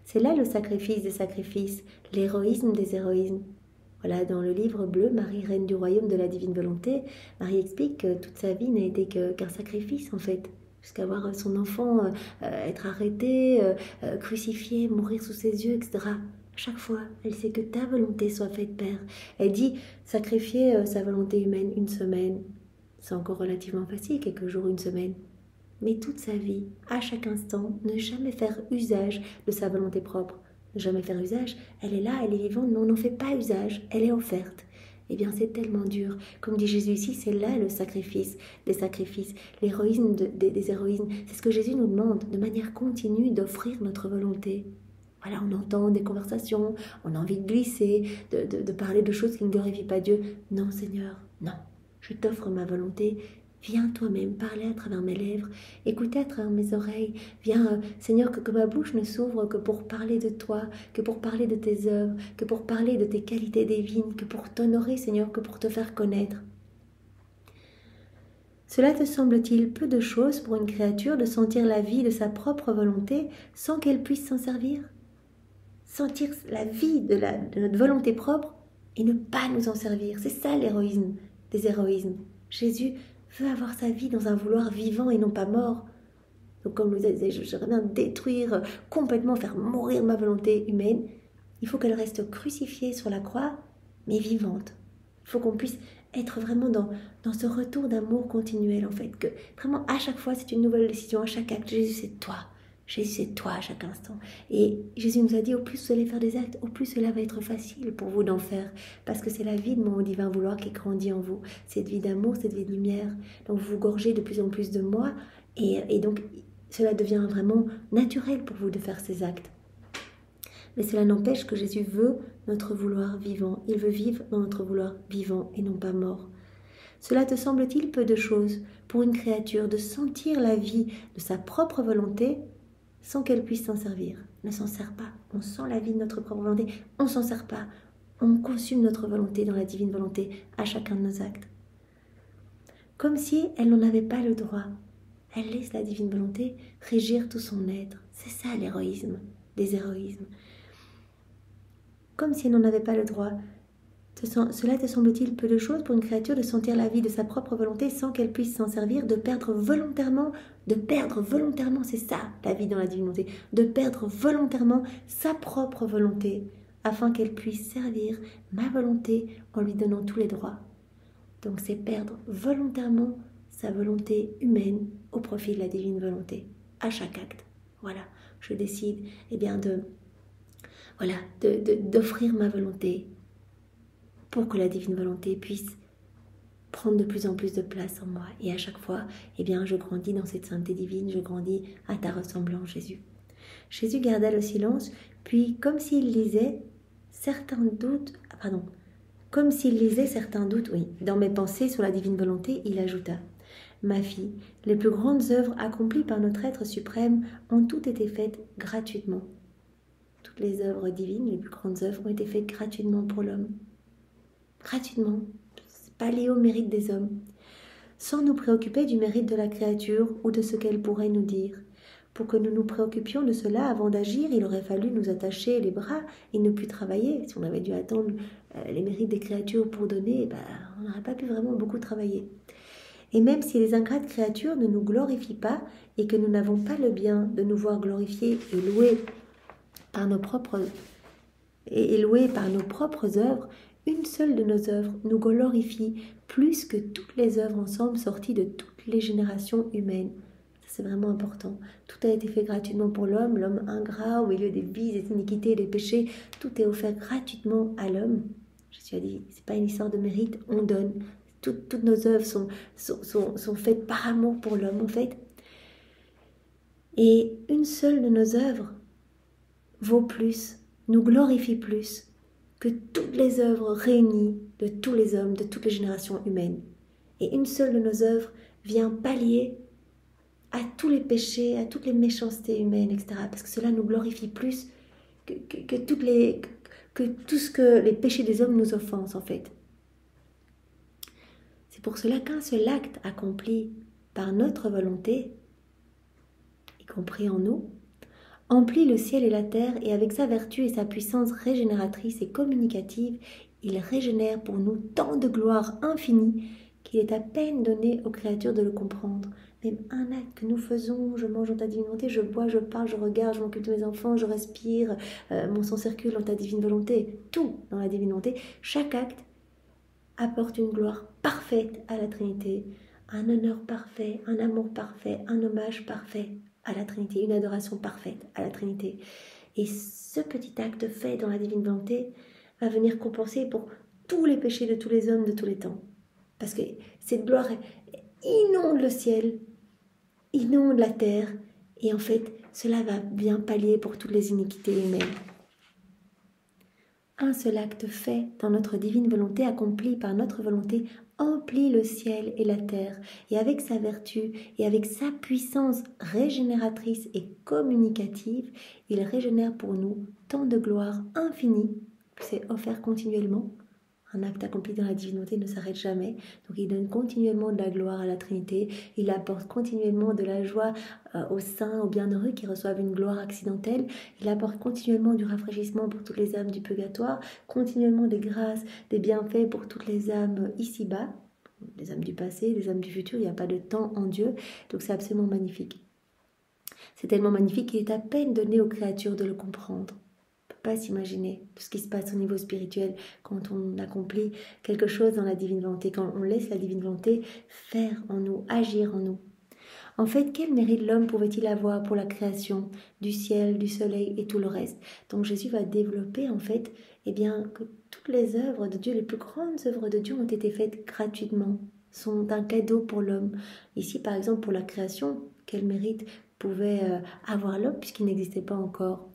C'est là le sacrifice des sacrifices, l'héroïsme des héroïsmes. Voilà, dans le livre bleu, Marie, reine du royaume de la divine volonté, Marie explique que toute sa vie n'a été qu'un sacrifice en fait, jusqu'à voir son enfant être arrêté, crucifié, mourir sous ses yeux, etc. Chaque fois, elle sait que ta volonté soit faite, Père. Elle dit sacrifier sa volonté humaine une semaine, c'est encore relativement facile, quelques jours, une semaine. Mais toute sa vie, à chaque instant, ne jamais faire usage de sa volonté propre. Ne jamais faire usage, elle est là, elle est vivante, mais on n'en fait pas usage, elle est offerte. Eh bien, c'est tellement dur. Comme dit Jésus ici, c'est là le sacrifice des sacrifices, l'héroïsme des héroïsmes. C'est ce que Jésus nous demande, de manière continue, d'offrir notre volonté. Voilà, on entend des conversations, on a envie de glisser, de parler de choses qui ne glorifient pas Dieu. Non, Seigneur, non. Je t'offre ma volonté. Viens toi-même parler à travers mes lèvres, écouter à travers mes oreilles. Viens, Seigneur, que ma bouche ne s'ouvre que pour parler de toi, que pour parler de tes œuvres, que pour parler de tes qualités divines, que pour t'honorer, Seigneur, que pour te faire connaître. Cela te semble-t-il peu de choses pour une créature de sentir la vie de sa propre volonté sans qu'elle puisse s'en servir? Sentir la vie de notre volonté propre et ne pas nous en servir. C'est ça l'héroïsme des héroïsmes. Jésus veut avoir sa vie dans un vouloir vivant et non pas mort. Donc comme je disais, j'aimerais bien détruire, complètement faire mourir ma volonté humaine. Il faut qu'elle reste crucifiée sur la croix, mais vivante. Il faut qu'on puisse être vraiment dans ce retour d'amour continuel en fait. Que vraiment à chaque fois c'est une nouvelle décision, à chaque acte. Jésus c'est toi. Jésus c'est toi à chaque instant. Et Jésus nous a dit au plus vous allez faire des actes, au plus cela va être facile pour vous d'en faire. Parce que c'est la vie de mon divin vouloir qui grandit en vous. Cette vie d'amour, cette vie de lumière. Donc vous vous gorgez de plus en plus de moi. Et donc cela devient vraiment naturel pour vous de faire ces actes. Mais cela n'empêche que Jésus veut notre vouloir vivant. Il veut vivre dans notre vouloir vivant et non pas mort. Cela te semble-t-il peu de choses pour une créature de sentir la vie de sa propre volonté sans qu'elle puisse s'en servir? Ne s'en sert pas. On sent la vie de notre propre volonté. On ne s'en sert pas. On consume notre volonté dans la divine volonté à chacun de nos actes. Comme si elle n'en avait pas le droit. Elle laisse la divine volonté régir tout son être. C'est ça l'héroïsme des héroïsmes. Comme si elle n'en avait pas le droit. Cela te semble-t-il peu de choses pour une créature de sentir la vie de sa propre volonté sans qu'elle puisse s'en servir, de perdre volontairement, c'est ça la vie dans la divine volonté, de perdre volontairement sa propre volonté, afin qu'elle puisse servir ma volonté en lui donnant tous les droits. Donc c'est perdre volontairement sa volonté humaine au profit de la divine volonté, à chaque acte. Voilà, je décide d'offrir ma volonté, pour que la divine volonté puisse prendre de plus en plus de place en moi. Et à chaque fois, je grandis dans cette sainteté divine, je grandis à ta ressemblance, Jésus. Jésus garda le silence, puis comme s'il lisait certains doutes, dans mes pensées sur la divine volonté, il ajouta: Ma fille, les plus grandes œuvres accomplies par notre être suprême ont toutes été faites gratuitement. Toutes les œuvres divines, les plus grandes œuvres, ont été faites gratuitement pour l'homme. Gratuitement, c'est pas lié au mérite des hommes, sans nous préoccuper du mérite de la créature ou de ce qu'elle pourrait nous dire. Pour que nous nous préoccupions de cela avant d'agir, il aurait fallu nous attacher les bras et ne plus travailler. Si on avait dû attendre les mérites des créatures pour donner, on n'aurait pas pu vraiment beaucoup travailler. Et même si les ingrates créatures ne nous glorifient pas et que nous n'avons pas le bien de nous voir glorifiés et loués par nos propres œuvres, une seule de nos œuvres nous glorifie plus que toutes les œuvres ensemble sorties de toutes les générations humaines. C'est vraiment important. Tout a été fait gratuitement pour l'homme, l'homme ingrat au milieu des vices, des iniquités, des péchés. Tout est offert gratuitement à l'homme. Jésus a dit, c'est pas une histoire de mérite, on donne. Toutes nos œuvres sont faites par amour pour l'homme, en fait. Et une seule de nos œuvres vaut plus, nous glorifie plus que toutes les œuvres réunies de tous les hommes, de toutes les générations humaines. Et une seule de nos œuvres vient pallier à tous les péchés, à toutes les méchancetés humaines, etc. Parce que cela nous glorifie plus que tout ce que les péchés des hommes nous offensent, en fait. C'est pour cela qu'un seul acte accompli par notre volonté, y compris en nous, emplit le ciel et la terre, et avec sa vertu et sa puissance régénératrice et communicative, il régénère pour nous tant de gloire infinie qu'il est à peine donné aux créatures de le comprendre. Même un acte que nous faisons, je mange dans ta divine volonté, je bois, je parle, je regarde, je m'occupe de mes enfants, je respire, mon sang circule dans ta divine volonté, tout dans la divine volonté, chaque acte apporte une gloire parfaite à la Trinité, un honneur parfait, un amour parfait, un hommage parfait à la Trinité, une adoration parfaite à la Trinité. Et ce petit acte fait dans la divine volonté va venir compenser pour tous les péchés de tous les hommes de tous les temps. Parce que cette gloire inonde le ciel, inonde la terre, et en fait, cela va bien pallier pour toutes les iniquités humaines. Un seul acte fait dans notre divine volonté, accompli par notre volonté, emplit le ciel et la terre, et avec sa vertu et avec sa puissance régénératrice et communicative, il régénère pour nous tant de gloire infinie que c'est offert continuellement. Un acte accompli dans la divinité ne s'arrête jamais, donc il donne continuellement de la gloire à la Trinité, il apporte continuellement de la joie aux saints, aux bienheureux qui reçoivent une gloire accidentelle, il apporte continuellement du rafraîchissement pour toutes les âmes du purgatoire, continuellement des grâces, des bienfaits pour toutes les âmes ici-bas, les âmes du passé, les âmes du futur, il n'y a pas de temps en Dieu, donc c'est absolument magnifique. C'est tellement magnifique qu'il est à peine donné aux créatures de le comprendre. Pas s'imaginer tout ce qui se passe au niveau spirituel quand on accomplit quelque chose dans la divine volonté, quand on laisse la divine volonté faire en nous, agir en nous. En fait, quel mérite l'homme pouvait-il avoir pour la création du ciel, du soleil et tout le reste? Donc Jésus va développer en fait que toutes les œuvres de Dieu, les plus grandes œuvres de Dieu ont été faites gratuitement, sont un cadeau pour l'homme. Ici par exemple pour la création, quel mérite pouvait avoir l'homme puisqu'il n'existait pas encore?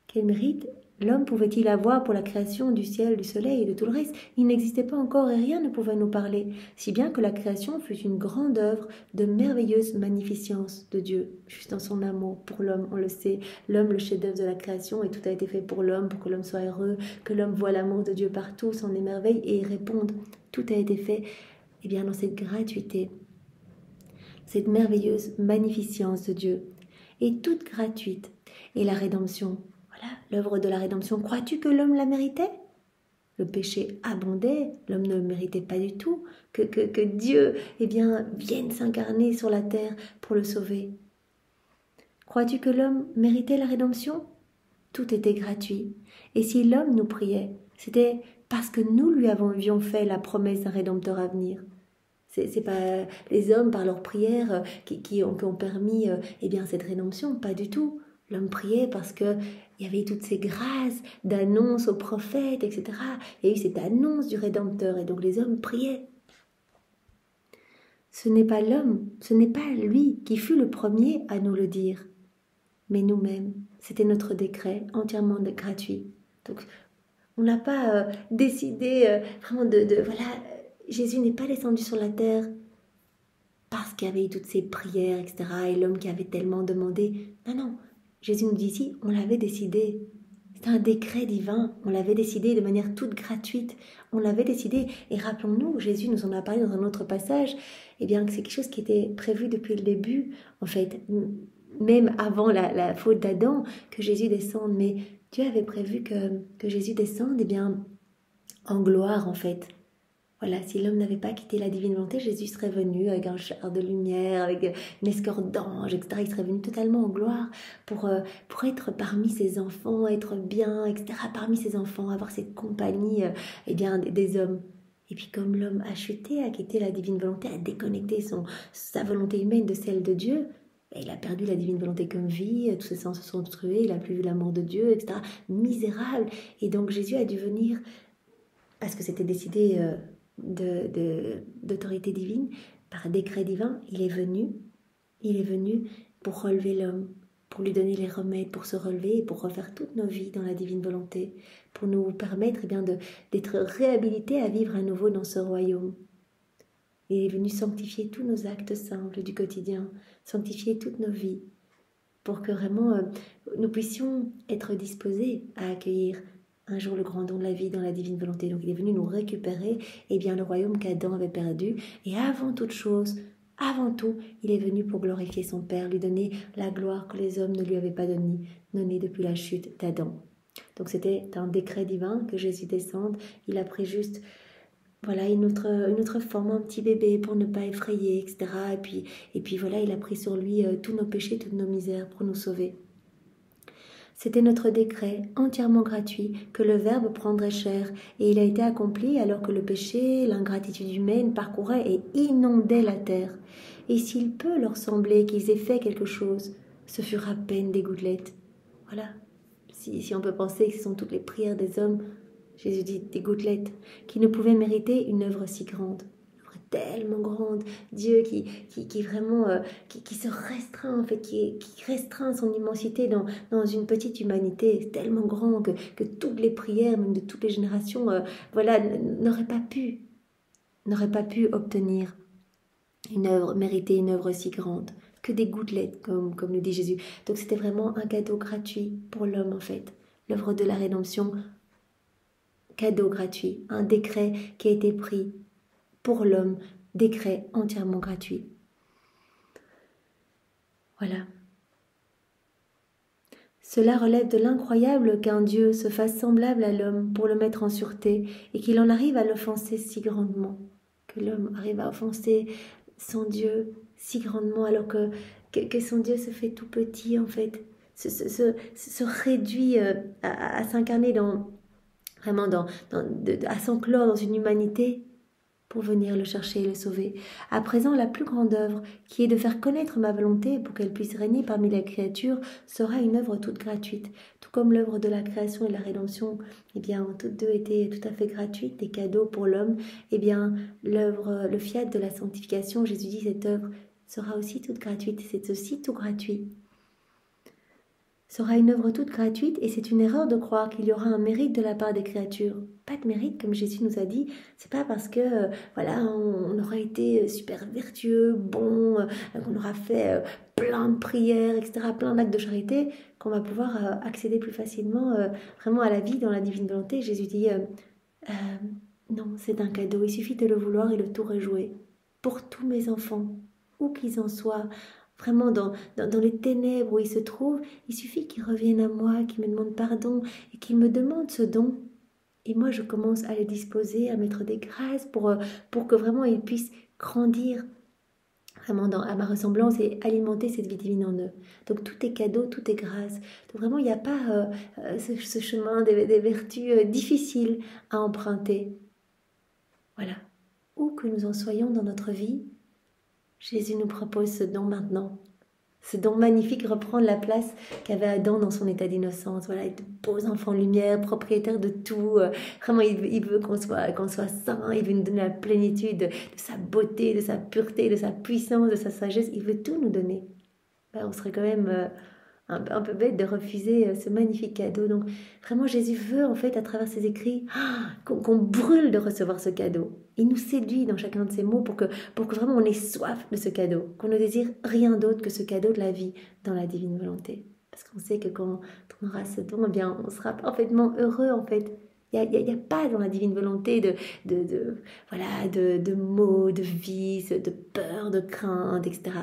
Quel mérite l'homme pouvait-il avoir pour la création du ciel, du soleil et de tout le reste? Il n'existait pas encore et rien ne pouvait nous parler, si bien que la création fut une grande œuvre de merveilleuse magnificence de Dieu, juste dans son amour pour l'homme, on le sait, l'homme le chef-d'œuvre de la création et tout a été fait pour l'homme, pour que l'homme soit heureux, que l'homme voit l'amour de Dieu partout, s'en émerveille et y réponde. Tout a été fait dans cette gratuité, cette merveilleuse magnificence de Dieu, et toute gratuite, et la rédemption. Voilà, l'œuvre de la rédemption. Crois-tu que l'homme la méritait? Le péché abondait, l'homme ne le méritait pas du tout, que Dieu vienne s'incarner sur la terre pour le sauver. Crois-tu que l'homme méritait la rédemption? Tout était gratuit. Et si l'homme nous priait, c'était parce que nous lui avions fait la promesse d'un rédempteur à venir. C'est pas les hommes par leurs prières qui ont permis cette rédemption, pas du tout. L'homme priait parce qu'il y avait toutes ces grâces d'annonce aux prophètes, etc. Il y a eu cette annonce du Rédempteur et donc les hommes priaient. Ce n'est pas l'homme, ce n'est pas lui qui fut le premier à nous le dire, mais nous-mêmes. C'était notre décret entièrement gratuit. Donc on n'a pas décidé vraiment Jésus n'est pas descendu sur la terre parce qu'il y avait eu toutes ces prières, etc. et l'homme qui avait tellement demandé. Non. Jésus nous dit ici, on l'avait décidé. C'est un décret divin. On l'avait décidé de manière toute gratuite. On l'avait décidé. Et rappelons-nous, Jésus nous en a parlé dans un autre passage, que c'est quelque chose qui était prévu depuis le début, en fait, même avant la faute d'Adam, que Jésus descende. Mais Dieu avait prévu que Jésus descende, en gloire, en fait. Voilà, si l'homme n'avait pas quitté la divine volonté, Jésus serait venu avec un char de lumière, avec une escorte d'anges, etc. Il serait venu totalement en gloire pour être parmi ses enfants, être bien, etc. Parmi ses enfants, avoir cette compagnie eh bien, des hommes. Et puis comme l'homme a chuté, a quitté la divine volonté, a déconnecté sa volonté humaine de celle de Dieu, et il a perdu la divine volonté comme vie, tous ses sens se sont obstrués, il n'a plus vu l'amour de Dieu, etc. Misérable. Et donc Jésus a dû venir, parce que c'était décidé d'autorité divine, par décret divin, il est venu pour relever l'homme, pour lui donner les remèdes, pour se relever et pour refaire toutes nos vies dans la divine volonté, pour nous permettre d'être réhabilités à vivre à nouveau dans ce royaume. Il est venu sanctifier tous nos actes simples du quotidien, sanctifier toutes nos vies, pour que vraiment nous puissions être disposés à accueillir un jour le grand don de la vie dans la divine volonté. Donc il est venu nous récupérer le royaume qu'Adam avait perdu. Et avant toute chose, avant tout, il est venu pour glorifier son Père, lui donner la gloire que les hommes ne lui avaient pas donnée depuis la chute d'Adam. Donc c'était un décret divin que Jésus descende. Il a pris juste une autre forme, un petit bébé pour ne pas effrayer, etc. Et puis voilà, il a pris sur lui tous nos péchés, toutes nos misères pour nous sauver. C'était notre décret, entièrement gratuit, que le Verbe prendrait chair, et il a été accompli alors que le péché, l'ingratitude humaine parcouraient et inondaient la terre. Et s'il peut leur sembler qu'ils aient fait quelque chose, ce furent à peine des gouttelettes. Voilà, si on peut penser que ce sont toutes les prières des hommes, Jésus dit des gouttelettes, qui ne pouvaient mériter une œuvre si grande. Tellement grande, Dieu qui vraiment qui se restreint en fait, qui restreint son immensité dans une petite humanité tellement grand que toutes les prières, même de toutes les générations, n'auraient pas pu obtenir mériter une œuvre si grande, que des gouttelettes, comme le dit Jésus. Donc c'était vraiment un cadeau gratuit pour l'homme en fait, l'œuvre de la rédemption, cadeau gratuit, un décret qui a été pris pour l'homme, décret entièrement gratuit. Voilà. Cela relève de l'incroyable qu'un Dieu se fasse semblable à l'homme pour le mettre en sûreté et qu'il en arrive à l'offenser si grandement. Que l'homme arrive à offenser son Dieu si grandement alors que son Dieu se fait tout petit en fait, se réduit à s'incarner à s'enclore dans une humanité pour venir le chercher et le sauver. À présent, la plus grande œuvre, qui est de faire connaître ma volonté pour qu'elle puisse régner parmi les créatures, sera une œuvre toute gratuite. Tout comme l'œuvre de la création et de la rédemption, toutes deux étaient tout à fait gratuites, des cadeaux pour l'homme, le fiat de la sanctification, Jésus dit, cette œuvre sera aussi toute gratuite, c'est aussi tout gratuit. Sera une œuvre toute gratuite et c'est une erreur de croire qu'il y aura un mérite de la part des créatures. Pas de mérite, comme Jésus nous a dit, c'est pas parce que on aura été super vertueux, bon, qu'on aura fait plein de prières, etc., plein d'actes de charité, qu'on va pouvoir accéder plus facilement vraiment à la vie dans la divine volonté. Jésus dit non, c'est un cadeau, il suffit de le vouloir et le tout rejouer. Pour tous mes enfants, où qu'ils en soient, vraiment dans les ténèbres où ils se trouvent, il suffit qu'ils reviennent à moi, qu'ils me demandent pardon et qu'ils me demandent ce don. Et moi, je commence à les disposer, à mettre des grâces pour que vraiment ils puissent grandir vraiment à ma ressemblance et alimenter cette vie divine en eux. Donc tout est cadeau, tout est grâce. Donc vraiment, il n'y a pas ce chemin des vertus difficiles à emprunter. Voilà. Où que nous en soyons dans notre vie, Jésus nous propose ce don maintenant. Ce don magnifique reprendre la place qu'avait Adam dans son état d'innocence. Voilà, être de beaux enfants de lumière, propriétaires de tout. Vraiment, il veut qu'on soit saints. Il veut nous donner la plénitude de sa beauté, de sa pureté, de sa puissance, de sa sagesse. Il veut tout nous donner. On serait quand même un peu bête de refuser ce magnifique cadeau. Donc vraiment, Jésus veut en fait à travers ses écrits qu'on brûle de recevoir ce cadeau. Il nous séduit dans chacun de ses mots pour que vraiment on ait soif de ce cadeau, qu'on ne désire rien d'autre que ce cadeau de la vie dans la divine volonté. Parce qu'on sait que quand on aura ce don, on sera parfaitement heureux en fait. Il n'y a pas dans la divine volonté de maux, de vices, de peur, de crainte, etc.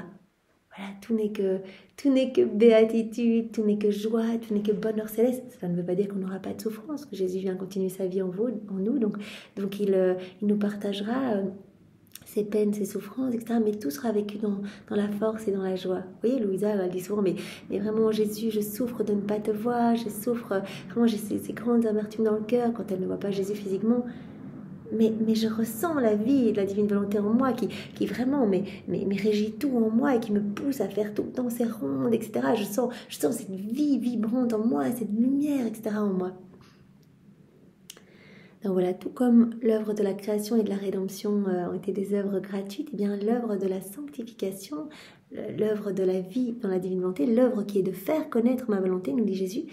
Voilà, tout n'est que béatitude, tout n'est que joie, tout n'est que bonheur céleste. Cela ne veut pas dire qu'on n'aura pas de souffrance, que Jésus vient continuer sa vie en nous, donc il nous partagera ses peines, ses souffrances, etc. Mais tout sera vécu dans la force et dans la joie. Vous voyez, Louisa, elle dit souvent, mais vraiment, Jésus, je souffre de ne pas te voir, je souffre, vraiment, j'ai ces grandes amertumes dans le cœur quand elle ne voit pas Jésus physiquement. Mais je ressens la vie et la divine volonté en moi qui vraiment régit tout en moi et qui me pousse à faire tout le temps ces rondes, etc. Je sens cette vie vibrante en moi, cette lumière, etc. en moi. Donc voilà, tout comme l'œuvre de la création et de la rédemption ont été des œuvres gratuites, et bien l'œuvre de la sanctification, l'œuvre de la vie dans la divine volonté, l'œuvre qui est de faire connaître ma volonté, nous dit Jésus,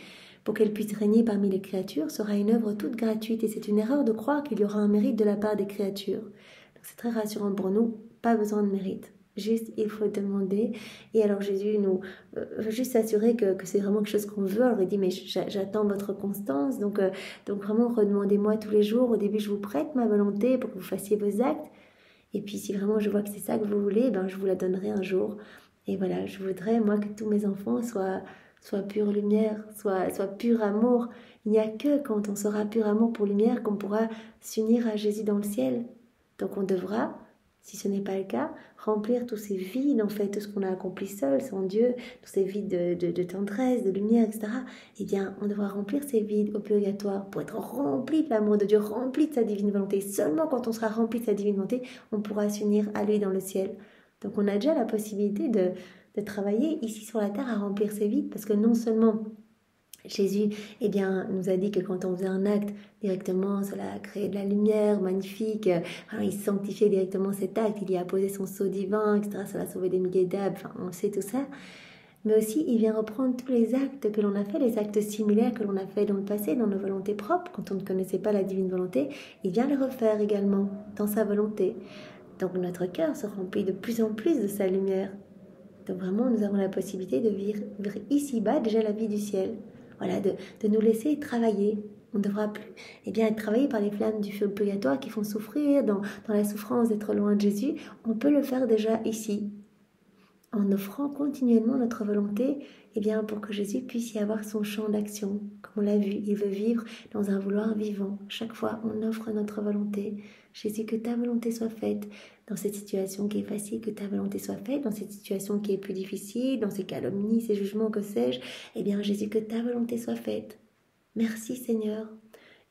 pour qu'elle puisse régner parmi les créatures, sera une œuvre toute gratuite. Et c'est une erreur de croire qu'il y aura un mérite de la part des créatures. Donc c'est très rassurant pour nous, pas besoin de mérite. Juste, il faut demander. Et alors Jésus nous veut juste s'assurer que c'est vraiment quelque chose qu'on veut. Alors il dit, mais j'attends votre constance. Donc vraiment, redemandez-moi tous les jours. Au début, je vous prête ma volonté pour que vous fassiez vos actes. Et puis si vraiment je vois que c'est ça que vous voulez, ben, je vous la donnerai un jour. Et voilà, je voudrais, moi, que tous mes enfants soient pure lumière, soit pur amour. Il n'y a que quand on sera pur amour pour lumière qu'on pourra s'unir à Jésus dans le ciel. Donc on devra, si ce n'est pas le cas, remplir tous ces vides, en fait, tout ce qu'on a accompli seul, sans Dieu, tous ces vides de tendresse, de lumière, etc. Eh bien, on devra remplir ces vides au purgatoire pour être rempli de l'amour de Dieu, rempli de sa divine volonté. Seulement quand on sera rempli de sa divine volonté, on pourra s'unir à lui dans le ciel. Donc on a déjà la possibilité de travailler ici sur la terre à remplir ces vides, parce que non seulement Jésus nous a dit que quand on faisait un acte directement, cela créait de la lumière magnifique, il sanctifiait directement cet acte, il y a posé son sceau divin, etc. Ça va sauver des milliers d'âmes, on sait tout ça. Mais aussi, il vient reprendre tous les actes que l'on a fait, les actes similaires que l'on a fait dans le passé, dans nos volontés propres, quand on ne connaissait pas la divine volonté, il vient les refaire également dans sa volonté. Donc notre cœur se remplit de plus en plus de sa lumière. Donc vraiment, nous avons la possibilité de vivre ici-bas déjà la vie du ciel. Voilà, de nous laisser travailler. On ne devra plus être travaillé par les flammes du feu purgatoire qui font souffrir dans la souffrance d'être loin de Jésus. On peut le faire déjà ici, en offrant continuellement notre volonté pour que Jésus puisse y avoir son champ d'action. Comme on l'a vu, il veut vivre dans un vouloir vivant. Chaque fois, on offre notre volonté. Jésus, que ta volonté soit faite dans cette situation qui est facile, que ta volonté soit faite dans cette situation qui est plus difficile, dans ces calomnies, ces jugements, que sais-je. Jésus, que ta volonté soit faite. Merci Seigneur.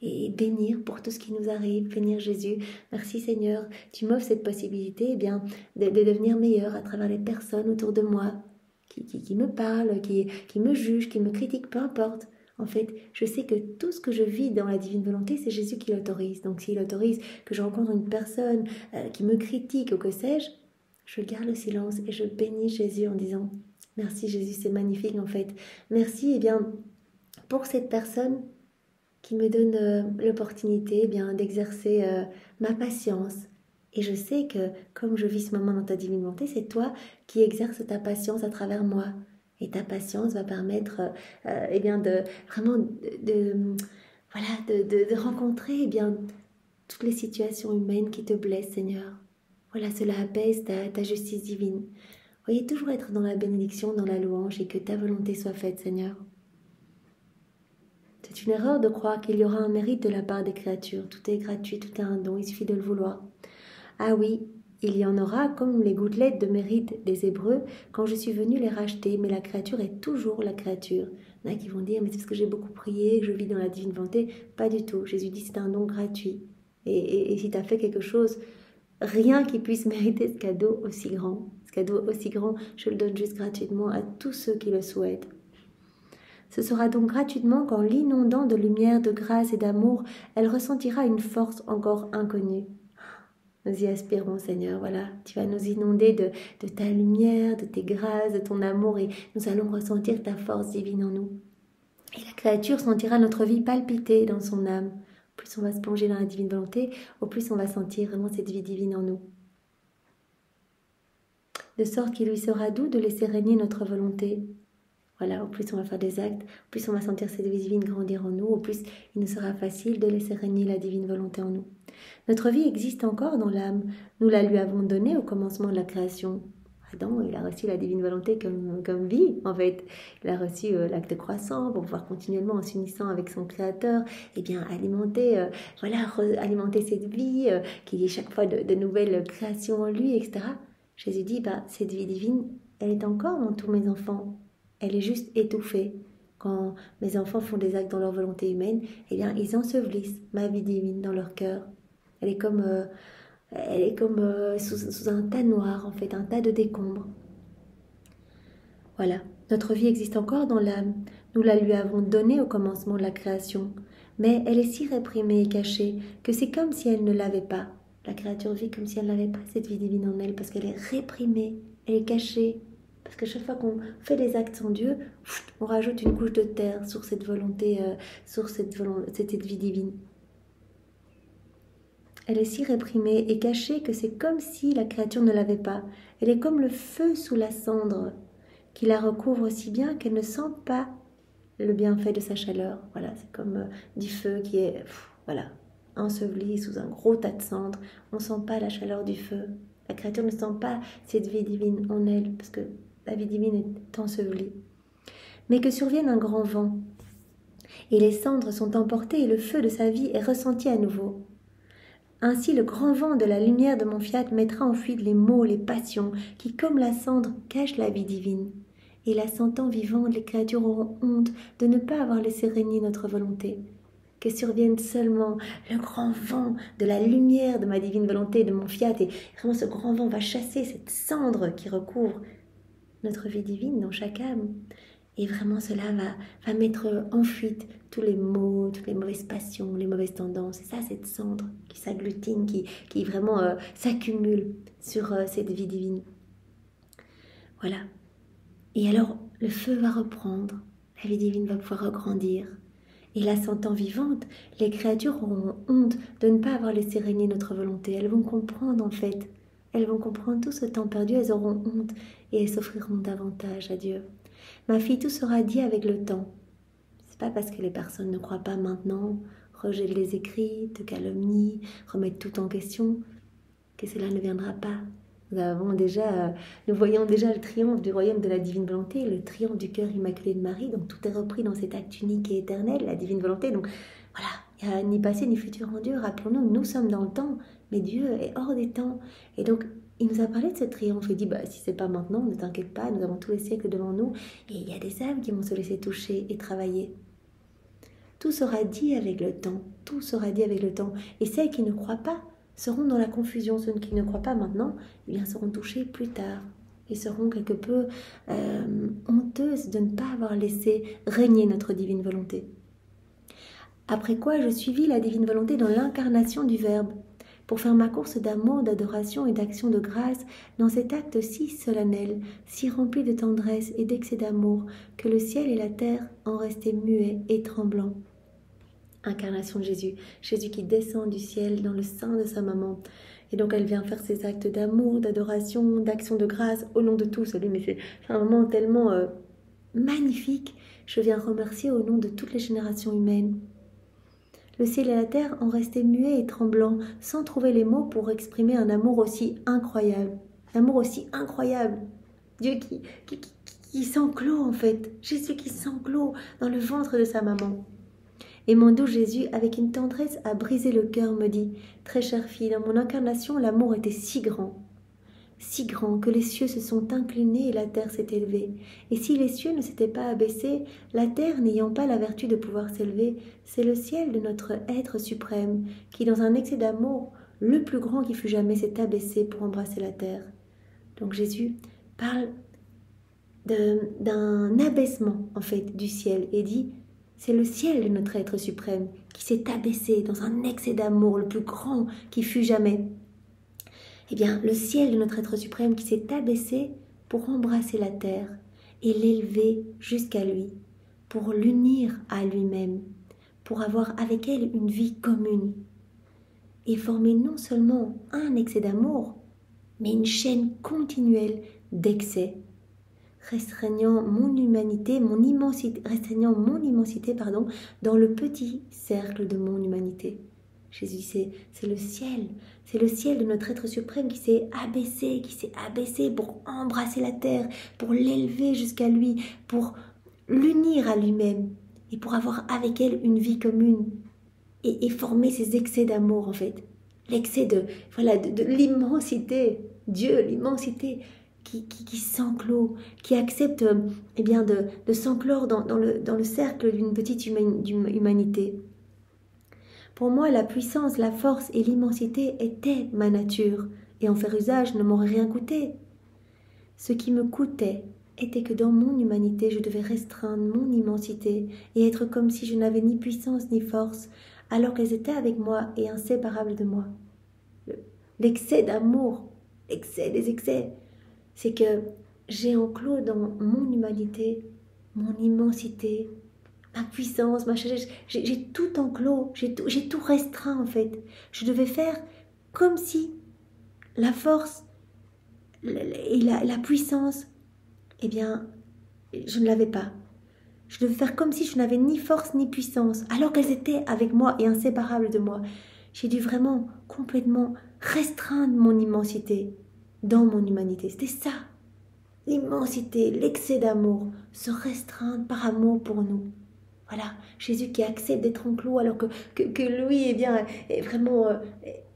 Et bénir pour tout ce qui nous arrive, bénir Jésus. Merci Seigneur, tu m'offres cette possibilité de devenir meilleur à travers les personnes autour de moi qui me parlent, qui me jugent, qui me critiquent, peu importe. En fait, je sais que tout ce que je vis dans la divine volonté, c'est Jésus qui l'autorise. Donc s'il autorise que je rencontre une personne qui me critique ou que sais-je, je garde le silence et je bénis Jésus en disant « Merci Jésus, c'est magnifique en fait. Merci pour cette personne qui me donne l'opportunité d'exercer ma patience. Et je sais que comme je vis ce moment dans ta divine volonté, c'est toi qui exerces ta patience à travers moi. Et ta patience va permettre de rencontrer toutes les situations humaines qui te blessent, Seigneur. Voilà, cela apaise ta justice divine. Voyez, toujours être dans la bénédiction, dans la louange, et que ta volonté soit faite, Seigneur. C'est une erreur de croire qu'il y aura un mérite de la part des créatures. Tout est gratuit, tout est un don, il suffit de le vouloir. Ah oui, il y en aura comme les gouttelettes de mérite des Hébreux quand je suis venue les racheter, mais la créature est toujours la créature. Il y en a qui vont dire, mais c'est parce que j'ai beaucoup prié, que je vis dans la divine volonté. Pas du tout. Jésus dit, c'est un don gratuit. Et si tu as fait quelque chose, rien qui puisse mériter ce cadeau aussi grand. Ce cadeau aussi grand, je le donne juste gratuitement à tous ceux qui le souhaitent. Ce sera donc gratuitement qu'en l'inondant de lumière, de grâce et d'amour, elle ressentira une force encore inconnue. Nous y aspirons, Seigneur, voilà. Tu vas nous inonder de ta lumière, de tes grâces, de ton amour, et nous allons ressentir ta force divine en nous. Et la créature sentira notre vie palpiter dans son âme. Au plus on va se plonger dans la divine volonté, au plus on va sentir vraiment cette vie divine en nous. De sorte qu'il lui sera doux de laisser régner notre volonté. Voilà, au plus on va faire des actes, au plus on va sentir cette vie divine grandir en nous, au plus il nous sera facile de laisser régner la divine volonté en nous. Notre vie existe encore dans l'âme. Nous la lui avons donnée au commencement de la création. Adam, il a reçu la divine volonté comme vie, en fait. Il a reçu l'acte croissant pour pouvoir continuellement, en s'unissant avec son Créateur, eh bien, alimenter, alimenter cette vie, qu'il y ait chaque fois de nouvelles créations en lui, etc. Jésus dit, cette vie divine, elle est encore dans tous mes enfants. Elle est juste étouffée. Quand mes enfants font des actes dans leur volonté humaine, eh bien, ils ensevelissent ma vie divine dans leur cœur. Elle est comme sous un tas noir, en fait, un tas de décombres. Voilà, notre vie existe encore dans l'âme. Nous la lui avons donnée au commencement de la création. Mais elle est si réprimée et cachée que c'est comme si elle ne l'avait pas. La créature vit comme si elle n'avait pas cette vie divine en elle, parce qu'elle est réprimée, elle est cachée. Parce que chaque fois qu'on fait des actes sans Dieu, on rajoute une couche de terre sur cette volonté, cette vie divine. Elle est si réprimée et cachée que c'est comme si la créature ne l'avait pas. Elle est comme le feu sous la cendre, qui la recouvre si bien qu'elle ne sent pas le bienfait de sa chaleur. Voilà, c'est comme du feu qui est enseveli sous un gros tas de cendres. On ne sent pas la chaleur du feu. La créature ne sent pas cette vie divine en elle, parce que la vie divine est ensevelie. Mais que survienne un grand vent, et les cendres sont emportées et le feu de sa vie est ressenti à nouveau. Ainsi le grand vent de la lumière de mon fiat mettra en fuite les maux, les passions, qui comme la cendre cachent la vie divine. Et la sentant vivante, les créatures auront honte de ne pas avoir laissé régner notre volonté. Que survienne seulement le grand vent de la lumière de ma divine volonté, de mon fiat, et vraiment ce grand vent va chasser cette cendre qui recouvre notre vie divine dans chaque âme. Et vraiment cela va mettre en fuite tous les maux, toutes les mauvaises passions, les mauvaises tendances. C'est ça, cette cendre qui s'agglutine, qui vraiment s'accumule sur cette vie divine. Voilà. Et alors, le feu va reprendre, la vie divine va pouvoir regrandir. Et la sentant vivante, les créatures auront honte de ne pas avoir laissé régner notre volonté. Elles vont comprendre en fait. Elles vont comprendre tout ce temps perdu, elles auront honte et elles s'offriront davantage à Dieu. Ma fille, tout sera dit avec le temps. C'est pas parce que les personnes ne croient pas maintenant, rejettent les écrits, te calomnient, remettent tout en question, que cela ne viendra pas. Nous voyons déjà le triomphe du royaume de la divine volonté, le triomphe du cœur immaculé de Marie. Donc tout est repris dans cet acte unique et éternel, la divine volonté. Donc voilà, il n'y a ni passé ni futur en Dieu. Rappelons-nous, nous sommes dans le temps, mais Dieu est hors des temps. Et donc il nous a parlé de ce triomphe. Il dit, si c'est pas maintenant, ne t'inquiète pas, nous avons tous les siècles devant nous. Et il y a des âmes qui vont se laisser toucher et travailler. Tout sera dit avec le temps. Tout sera dit avec le temps. Et celles qui ne croient pas seront dans la confusion. Ceux qui ne croient pas maintenant, eh bien, seront touchés plus tard. Et seront quelque peu honteuses de ne pas avoir laissé régner notre divine volonté. Après quoi, je suivis la divine volonté dans l'incarnation du Verbe, pour faire ma course d'amour, d'adoration et d'action de grâce dans cet acte si solennel, si rempli de tendresse et d'excès d'amour, que le ciel et la terre en restaient muets et tremblants. Incarnation de Jésus, Jésus qui descend du ciel dans le sein de sa maman. Et donc elle vient faire ses actes d'amour, d'adoration, d'action de grâce au nom de tous. Mais c'est un moment tellement magnifique. Je viens remercier au nom de toutes les générations humaines. Le ciel et la terre en restaient muets et tremblants, sans trouver les mots pour exprimer un amour aussi incroyable. Un amour aussi incroyable. Dieu qui s'enclôt en fait. Jésus qui s'enclôt dans le ventre de sa maman. Et mon doux Jésus, avec une tendresse à briser le cœur, me dit, « Très chère fille, dans mon incarnation, l'amour était si grand que les cieux se sont inclinés et la terre s'est élevée. Et si les cieux ne s'étaient pas abaissés, la terre n'ayant pas la vertu de pouvoir s'élever, c'est le ciel de notre être suprême qui, dans un excès d'amour, le plus grand qui fut jamais, s'est abaissé pour embrasser la terre. » Donc Jésus parle d'un abaissement, en fait, du ciel et dit, c'est le ciel de notre être suprême qui s'est abaissé dans un excès d'amour le plus grand qui fut jamais. Eh bien, le ciel de notre être suprême qui s'est abaissé pour embrasser la terre et l'élever jusqu'à lui, pour l'unir à lui-même, pour avoir avec elle une vie commune et former non seulement un excès d'amour, mais une chaîne continuelle d'excès, restreignant mon immensité, dans le petit cercle de mon humanité. Jésus, c'est le ciel. C'est le ciel de notre être suprême qui s'est abaissé pour embrasser la terre, pour l'élever jusqu'à lui, pour l'unir à lui-même et pour avoir avec elle une vie commune et former ces excès d'amour en fait. L'excès de l'immensité, Dieu, l'immensité qui s'enclôt, qui accepte eh bien de s'enclore dans le cercle d'une petite humanité. Pour moi, la puissance, la force et l'immensité étaient ma nature, et en faire usage ne m'aurait rien coûté. Ce qui me coûtait était que dans mon humanité, je devais restreindre mon immensité et être comme si je n'avais ni puissance ni force, alors qu'elles étaient avec moi et inséparables de moi. L'excès d'amour, l'excès des excès, c'est que j'ai enclos dans mon humanité, mon immensité, ma puissance, j'ai tout enclos, j'ai tout restreint en fait. Je devais faire comme si la force et la puissance, eh bien, je ne l'avais pas. Je devais faire comme si je n'avais ni force ni puissance, alors qu'elles étaient avec moi et inséparables de moi. J'ai dû vraiment complètement restreindre mon immensité dans mon humanité. C'était ça, l'immensité, l'excès d'amour, se restreindre par amour pour nous. Voilà, Jésus qui accepte d'être enclos alors que lui, eh bien, est vraiment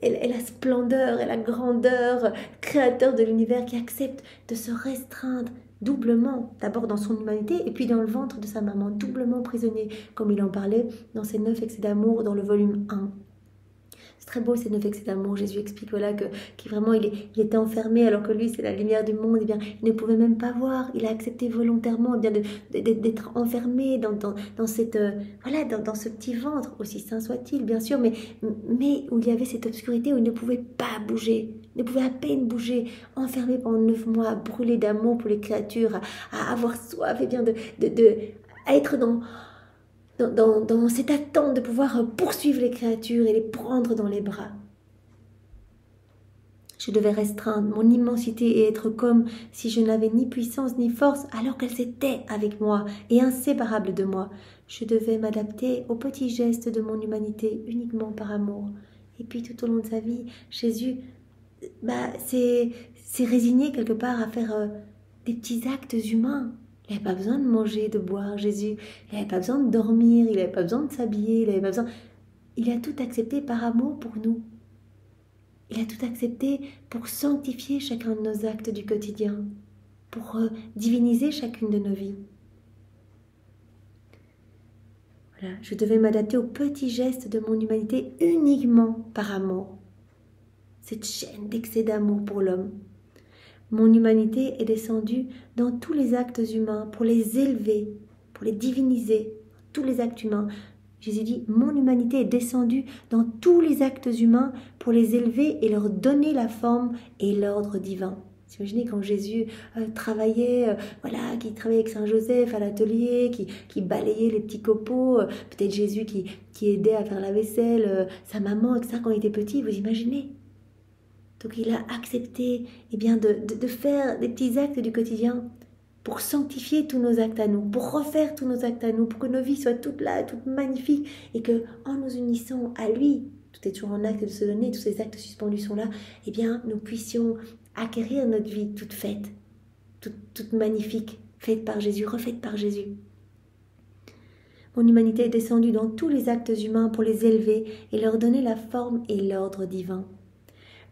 est la splendeur et la grandeur, créateur de l'univers, qui accepte de se restreindre doublement, d'abord dans son humanité et puis dans le ventre de sa maman, doublement prisonnier, comme il en parlait dans ses 9 excès d'amour dans le volume 1. C'est très beau ces 9 excès d'amour. Jésus explique voilà, qu'il vraiment il était enfermé alors que lui c'est la lumière du monde. Eh bien, il ne pouvait même pas voir. Il a accepté volontairement eh bien, d'être enfermé dans cette voilà dans ce petit ventre, aussi saint soit-il bien sûr, mais où il y avait cette obscurité où il ne pouvait pas bouger. Il ne pouvait à peine bouger, enfermé pendant 9 mois, à brûler d'amour pour les créatures, à avoir soif et bien à être dans cette attente de pouvoir poursuivre les créatures et les prendre dans les bras. Je devais restreindre mon immensité et être comme si je n'avais ni puissance ni force alors qu'elles étaient avec moi et inséparables de moi. Je devais m'adapter aux petits gestes de mon humanité uniquement par amour. Et puis tout au long de sa vie, Jésus s'est résigné quelque part à faire des petits actes humains. Il n'avait pas besoin de manger, de boire, Jésus. Il n'avait pas besoin de dormir, il n'avait pas besoin de s'habiller, il n'avait pas besoin... Il a tout accepté par amour pour nous. Il a tout accepté pour sanctifier chacun de nos actes du quotidien, pour diviniser chacune de nos vies. Voilà, je devais m'adapter aux petits gestes de mon humanité uniquement par amour. Cette chaîne d'excès d'amour pour l'homme. Mon humanité est descendue dans tous les actes humains pour les élever, pour les diviniser, tous les actes humains. Jésus dit, mon humanité est descendue dans tous les actes humains pour les élever et leur donner la forme et l'ordre divin. Vous imaginez quand Jésus travaillait, qui travaillait avec Saint Joseph à l'atelier, qui balayait les petits copeaux, peut-être Jésus qui aidait à faire la vaisselle, sa maman, etc. quand il était petit, vous imaginez ? Donc il a accepté de faire des petits actes du quotidien pour sanctifier tous nos actes à nous, pour refaire tous nos actes à nous, pour que nos vies soient toutes là, toutes magnifiques, et que en nous unissant à lui, tout est toujours en acte de se donner, tous ces actes suspendus sont là, eh bien nous puissions acquérir notre vie toute faite, toute magnifique, faite par Jésus, refaite par Jésus. Mon humanité est descendue dans tous les actes humains pour les élever et leur donner la forme et l'ordre divin.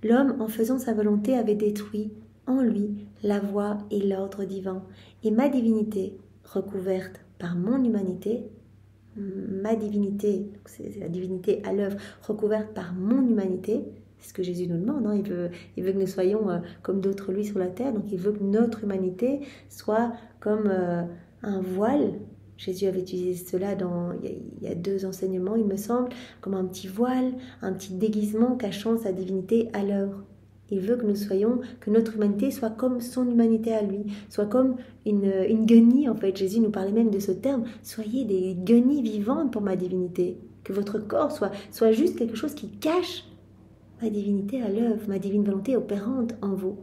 L'homme, en faisant sa volonté, avait détruit en lui la voie et l'ordre divin. Et ma divinité, recouverte par mon humanité, ma divinité, c'est la divinité à l'œuvre, recouverte par mon humanité, c'est ce que Jésus nous demande, hein. Il veut que nous soyons comme d'autres lui sur la terre, donc il veut que notre humanité soit comme un voile. Jésus avait utilisé cela il y a 2 enseignements, il me semble, comme un petit voile, un petit déguisement cachant sa divinité à l'œuvre. Il veut que nous soyons, que notre humanité soit comme son humanité à lui, soit comme une guenille, en fait. Jésus nous parlait même de ce terme, soyez des guenilles vivantes pour ma divinité, que votre corps soit juste quelque chose qui cache ma divinité à l'œuvre, ma divine volonté opérante en vous.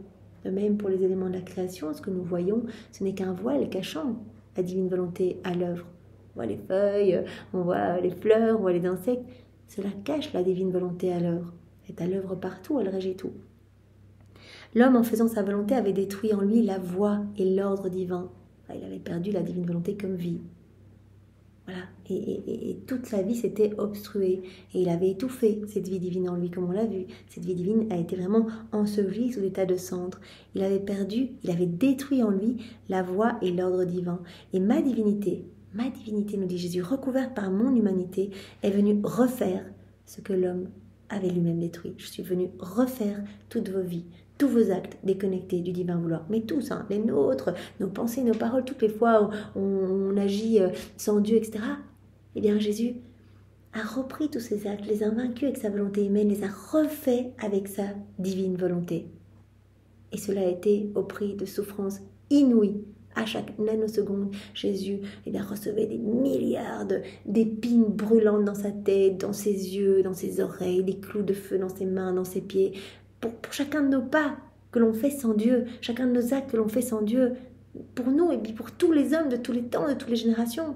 De même pour les éléments de la création, ce que nous voyons, ce n'est qu'un voile cachant la divine volonté à l'œuvre. On voit les feuilles, on voit les fleurs, on voit les insectes, Cela cache la divine volonté à l'œuvre. Elle est à l'œuvre partout, elle régit tout. L'homme, en faisant sa volonté, avait détruit en lui la voie et l'ordre divin. Il avait perdu la divine volonté comme vie. Voilà. Et toute sa vie s'était obstruée. Et il avait étouffé cette vie divine en lui, comme on l'a vu. Cette vie divine a été vraiment ensevelie sous l'état de cendre. Il avait perdu, il avait détruit en lui la voie et l'ordre divin. Et ma divinité, nous dit Jésus, recouverte par mon humanité, est venue refaire ce que l'homme avait lui-même détruit. Je suis venu refaire toutes vos vies, tous vos actes déconnectés du divin vouloir, mais tous, les nôtres, nos pensées, nos paroles, toutes les fois où on agit sans Dieu, etc. Eh bien, Jésus a repris tous ces actes, les a vaincus avec sa volonté humaine, les a refaits avec sa divine volonté. Et cela a été au prix de souffrances inouïes. À chaque nanoseconde, Jésus recevait des milliards d'épines brûlantes dans sa tête, dans ses yeux, dans ses oreilles, des clous de feu dans ses mains, dans ses pieds. Pour chacun de nos pas que l'on fait sans Dieu, chacun de nos actes que l'on fait sans Dieu, pour nous et puis pour tous les hommes de tous les temps, de toutes les générations.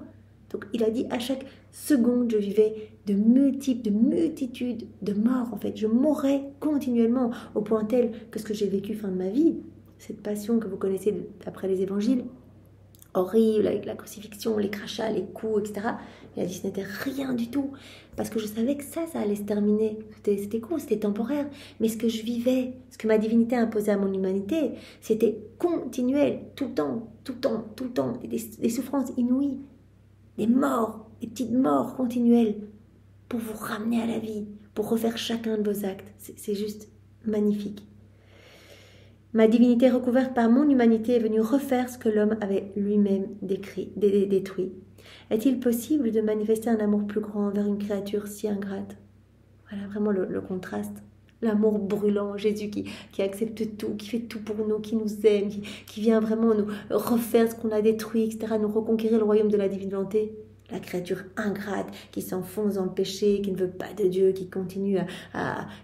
Donc il a dit à chaque seconde, je vivais de multitudes de morts en fait. Je mourrais continuellement au point tel que ce que j'ai vécu fin de ma vie, cette passion que vous connaissez après les évangiles, horrible, avec la crucifixion, les crachats, les coups, etc. Il a dit ce n'était rien du tout, parce que je savais que ça allait se terminer. C'était court, c'était temporaire. Mais ce que je vivais, ce que ma divinité imposait à mon humanité, c'était continuel, tout le temps, des souffrances inouïes, des morts, des petites morts continuelles, pour vous ramener à la vie, pour refaire chacun de vos actes. C'est juste magnifique. Ma divinité recouverte par mon humanité est venue refaire ce que l'homme avait lui-même détruit. Est-il possible de manifester un amour plus grand envers une créature si ingrate? Voilà vraiment le contraste. L'amour brûlant, Jésus qui accepte tout, qui fait tout pour nous, qui nous aime, qui vient vraiment nous refaire ce qu'on a détruit, etc., nous reconquérir le royaume de la divine volonté. La créature ingrate qui s'enfonce dans le péché, qui ne veut pas de Dieu, qui continue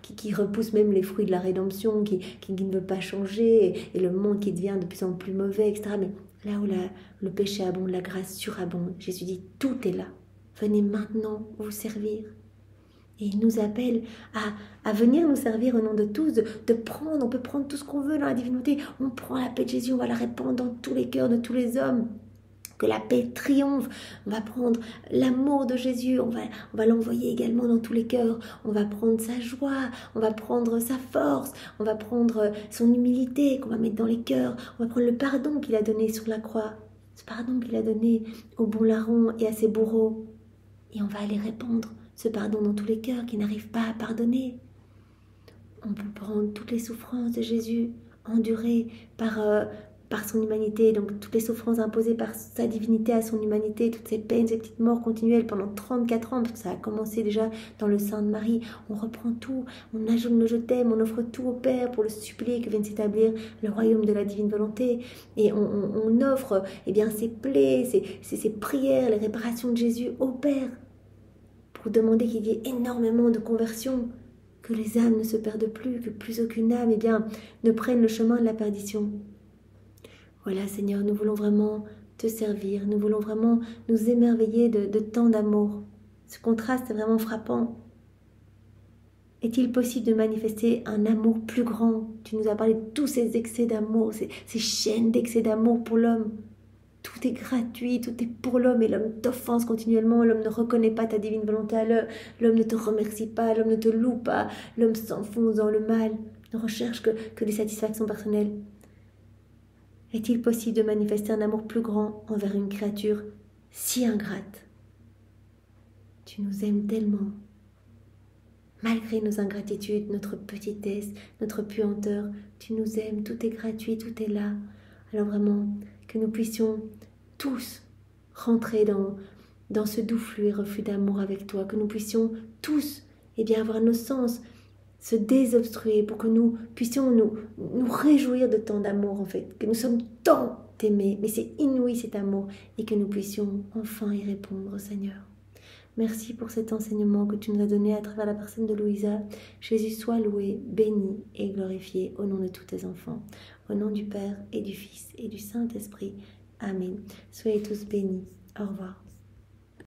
qui repousse même les fruits de la rédemption, qui ne veut pas changer, et le monde qui devient de plus en plus mauvais, etc. Mais là où le péché abonde, la grâce surabonde, Jésus dit tout est là. Venez maintenant vous servir. Et il nous appelle à venir nous servir au nom de tous, de prendre, on peut prendre tout ce qu'on veut dans la divinité. On prend la paix de Jésus, on va la répandre dans tous les cœurs de tous les hommes. Que la paix triomphe, on va prendre l'amour de Jésus, on va l'envoyer également dans tous les cœurs, on va prendre sa joie, on va prendre sa force, on va prendre son humilité qu'on va mettre dans les cœurs, on va prendre le pardon qu'il a donné sur la croix, ce pardon qu'il a donné au bon larron et à ses bourreaux, et on va aller répandre ce pardon dans tous les cœurs qui n'arrivent pas à pardonner. On peut prendre toutes les souffrances de Jésus, endurées par son humanité, donc toutes les souffrances imposées par sa divinité à son humanité, toutes ces peines, ces petites morts continuelles pendant 34 ans, parce que ça a commencé déjà dans le sein de Marie. On reprend tout, on ajoute le je t'aime, on offre tout au Père pour le supplier que vienne s'établir le royaume de la divine volonté, et on offre ses plaies, ses prières, les réparations de Jésus au Père, pour demander qu'il y ait énormément de conversions, que les âmes ne se perdent plus, que plus aucune âme ne prenne le chemin de la perdition. Voilà Seigneur, nous voulons vraiment te servir, nous voulons vraiment nous émerveiller de tant d'amour. Ce contraste est vraiment frappant. Est-il possible de manifester un amour plus grand? Tu nous as parlé de tous ces excès d'amour, ces chaînes d'excès d'amour pour l'homme. Tout est gratuit, tout est pour l'homme et l'homme t'offense continuellement, l'homme ne reconnaît pas ta divine volonté à l'homme ne te remercie pas, l'homme ne te loue pas, l'homme s'enfonce dans le mal, ne recherche que des satisfactions personnelles. Est-il possible de manifester un amour plus grand envers une créature si ingrate? Tu nous aimes tellement. Malgré nos ingratitudes, notre petitesse, notre puanteur, tu nous aimes, tout est gratuit, tout est là. Alors vraiment, que nous puissions tous rentrer dans ce doux flux et reflux d'amour avec toi, que nous puissions tous avoir nos sens se désobstruer pour que nous puissions nous réjouir de tant d'amour en fait, que nous sommes tant aimés, mais c'est inouï cet amour, et que nous puissions enfin y répondre, Seigneur. Merci pour cet enseignement que tu nous as donné à travers la personne de Louisa. Jésus soit loué, béni et glorifié au nom de tous tes enfants. Au nom du Père et du Fils et du Saint-Esprit. Amen. Soyez tous bénis. Au revoir.